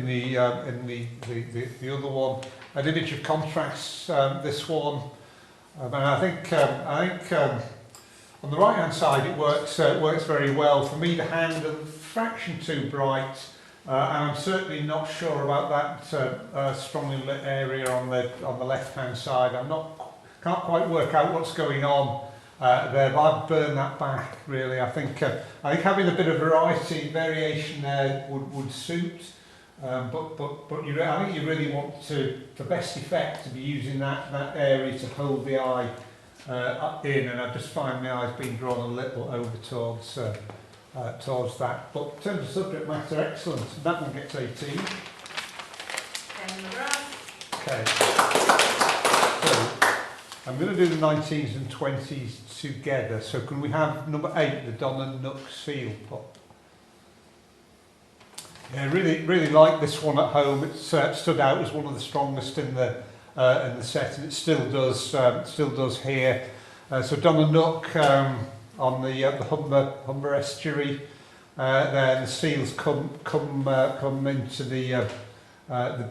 the other one. An image of contrast, this one. And I think on the right hand side it works very well. For me, the hand a fraction too bright, and I'm certainly not sure about that strongly lit area on the left hand side. Can't quite work out what's going on there, but I'd burn that back really. I think having a bit of variation there would suit. But I think you really want to, for best effect, to be using that area to hold the eye in, and I just find the eyes being drawn a little over towards towards that. But in terms of subject matter, excellent. That one gets 18. Ken McGrath. Okay. So I'm going to do the 19s and 20s together. So can we have number 8, the Don and Nook seal pup? Yeah, really like this one at home. It's stood out as one of the strongest in the set, and it still does here. So Don and Nook on the Humber estuary. Then the seals come into the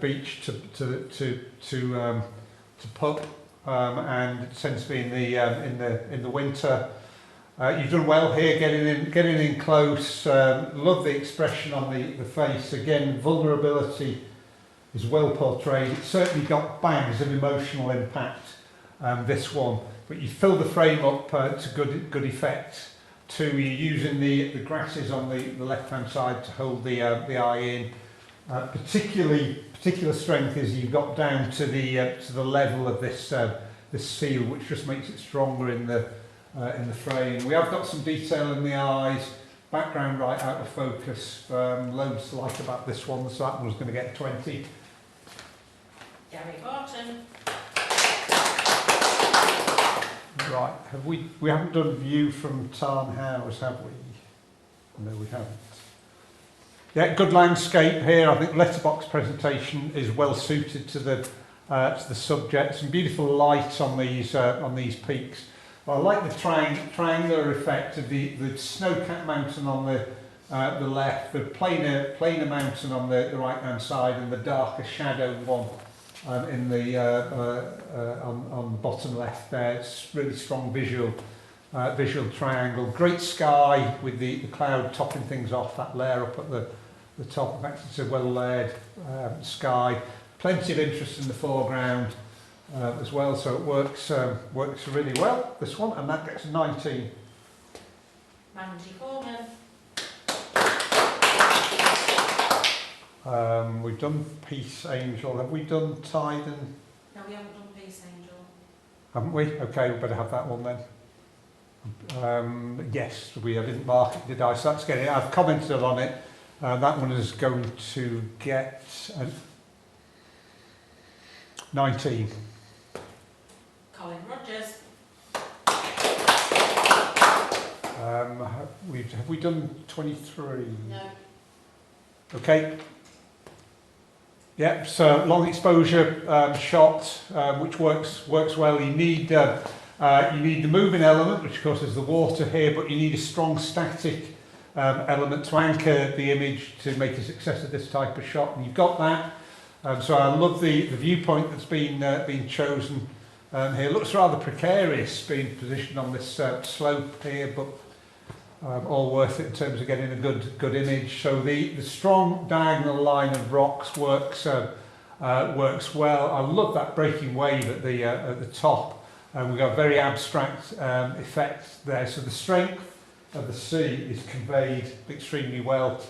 beach to pup, and it tends to be in the winter. You've done well here, getting in close. Love the expression on the face. Again, vulnerability is well portrayed. It's certainly got bangs of emotional impact. This one, but you fill the frame up to good effect. Too, you're using the grasses on the left-hand side to hold the eye in. Particular strength is you've got down to the level of this seal, which just makes it stronger in the frame. We have got some detail in the eyes, background right out of focus. Loads to like about this one, so that one's going to get 20. Gary Barton. Right, we haven't done view from Tarn House, have we? No, we haven't. Yeah, good landscape here. I think letterbox presentation is well suited to the subject. Some beautiful light on these peaks. Well, I like the triangular effect of the snow-capped mountain on the left, the plainer mountain on the right-hand side, and the darker shadow one on the bottom left there. It's really strong visual triangle. Great sky with the cloud topping things off, that layer up at the top. In fact, it's a well-layered sky. Plenty of interest in the foreground as well, so it works really well, this one, and that gets 19. Mandy Coleman. We've done Peace Angel. Have we done Tide and... No, we haven't done Peace Angel. Haven't we? Okay, we better have that one then. Yes, I didn't mark it, did I? So that's getting it. I've commented on it. That one is going to get 19. Colin Rogers. Have we done 23? No. Okay. Yep, so long exposure shot, which works well. You need the moving element, which of course is the water here, but you need a strong static element to anchor the image to make a success of this type of shot, and you've got that. So I love the viewpoint that's been chosen here. It looks rather precarious being positioned on this slope here, but all worth it in terms of getting a good image. So the strong diagonal line of rocks works well. I love that breaking wave at the top. We've got a very abstract effect there. So the strength of the sea is conveyed extremely well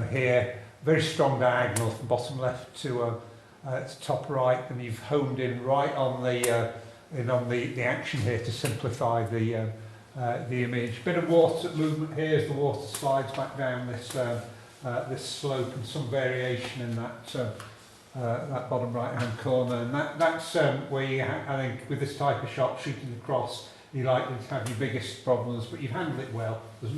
here. Very strong diagonal from bottom left to top right, and you've honed in right on the action here to simplify the image. Bit of water movement here as the water slides back down this slope, and some variation in that bottom right hand corner, and that's where you I think with this type of shot, shooting across, you're likely to have your biggest problems, but you've handled it well. There's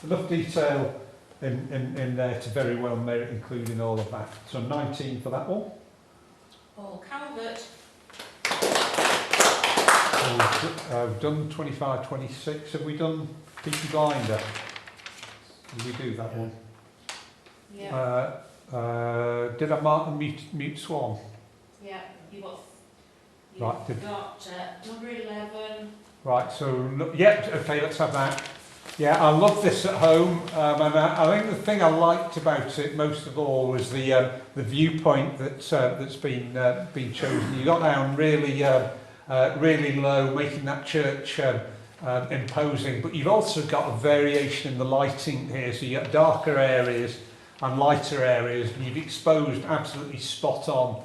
enough detail in there to very well merit including all of that. So 19 for that one. Paul Calvert. We've done 25, 26. Have we done Peaky Blinder? Did we do that one? Yeah. Did I mark the mute swan? Yeah. You've Right, got number 11. Right, so, yeah, okay, let's have that. Yeah, I love this at home, and I think the thing I liked about it most of all was the viewpoint that's been chosen. You got down really low, making that church imposing, but you've also got a variation in the lighting here, so you've got darker areas and lighter areas, and you've exposed absolutely spot on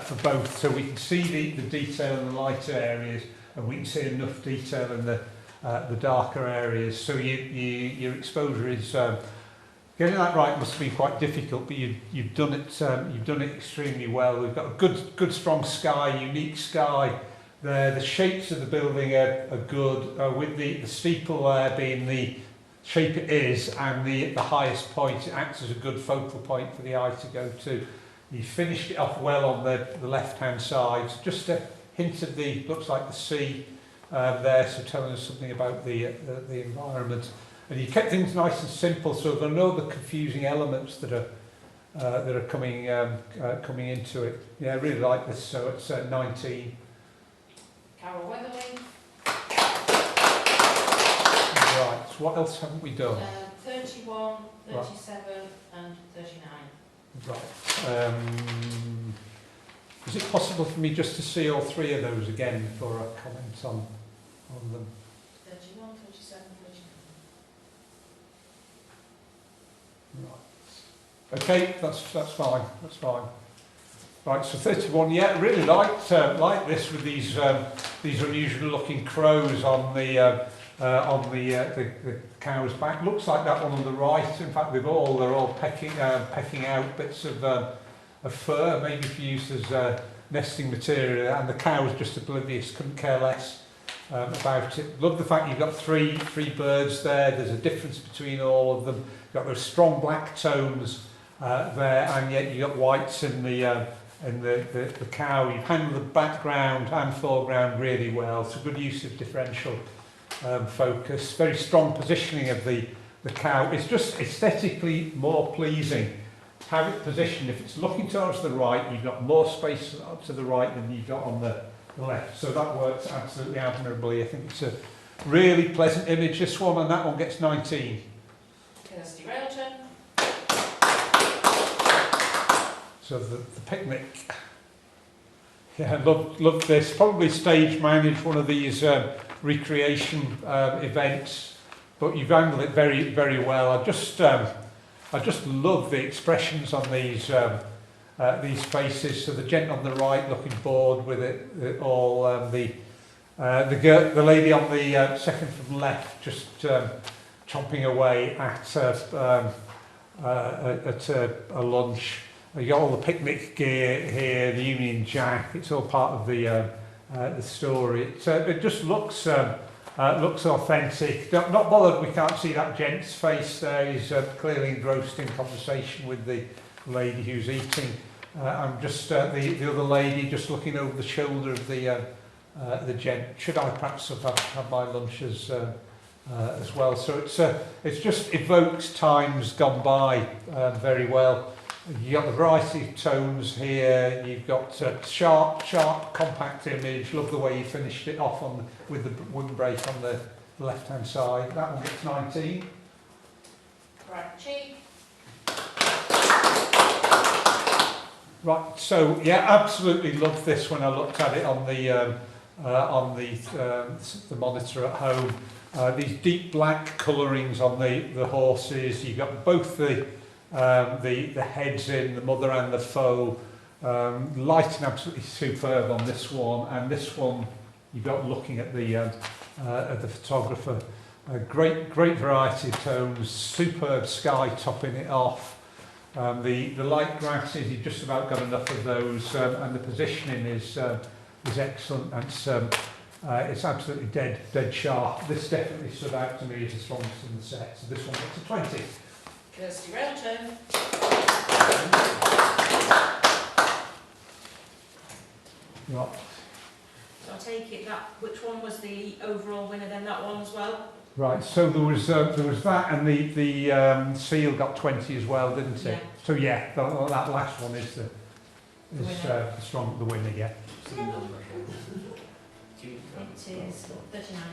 for both, so we can see the detail in the lighter areas, and we can see enough detail in the darker areas. So your exposure is getting that right must be quite difficult, but you've done it extremely well. We've got a good strong sky, unique sky there. The shapes of the building are good, with the steeple there being the shape it is, and the highest point. It acts as a good focal point for the eye to go to. You finished it off well on the left hand side. Just a hint of looks like the sea there, so telling us something about the environment. And you kept things nice and simple, so there are no other confusing elements that are coming into it. Yeah, I really like this. So it's 19. Carol Weatherling. Right. So what else haven't we done? 31, 37, and 39. Right. Is it possible for me just to see all three of those again before I comment on them? 31, 37, 39. Right. Okay, that's fine. That's fine. Right, so 31. Yeah, really liked this with these unusual looking crows on the cow's back. Looks like that one on the right. In fact, they're all pecking out bits of fur, maybe for use as nesting material, and the cow's just oblivious, couldn't care less about it. Love the fact you've got three birds there. There's a difference between all of them. You've got those strong black tones there, and yet you've got whites in the cow. You've handled the background and foreground really well. It's a good use of differential focus. Very strong positioning of the cow. It's just aesthetically more pleasing. Have it positioned. If it's looking towards the right, you've got more space up to the right than you've got on the left. So that works absolutely admirably. I think it's a really pleasant image, this one, and that one gets 19. Kirsty Railton. So the picnic. Yeah, love this. Probably stage managed one of these recreation events, but you've handled it very, very well. I just love the expressions on these faces. So the gent on the right looking bored with it all. The lady on the second from left just chomping away at a lunch. You got all the picnic gear here, the Union Jack. It's all part of the story. It just looks authentic. Not bothered we can't see that gent's face there. He's clearly engrossed in conversation with the lady who's eating. I'm just the other lady just looking over the shoulder of the gent. Should I perhaps have my lunch as well? So it's just evokes times gone by very well. You've got the variety of tones here. You've got sharp, compact image. Love the way you finished it off with the windbreak on the left-hand side. That one gets 19. Right, cheek. Right. So yeah, absolutely loved this when I looked at it on the monitor at home. These deep black colourings on the horses. You've got both the heads in, the mother and the foal. Lighting absolutely superb on this one, and this one you've got looking at the photographer. Great variety of tones, superb sky topping it off. The light grasses, you've just about got enough of those, and the positioning is excellent. And it's absolutely dead sharp. This definitely stood out to me as the strongest in the set. So this one gets a 20. Kirsty Railton. Right. So I take it which one was the overall winner then, that one as well? Right, so there was that, and the seal got 20 as well, didn't it? Yeah. So yeah, that last one is the winner, yeah. It is 39.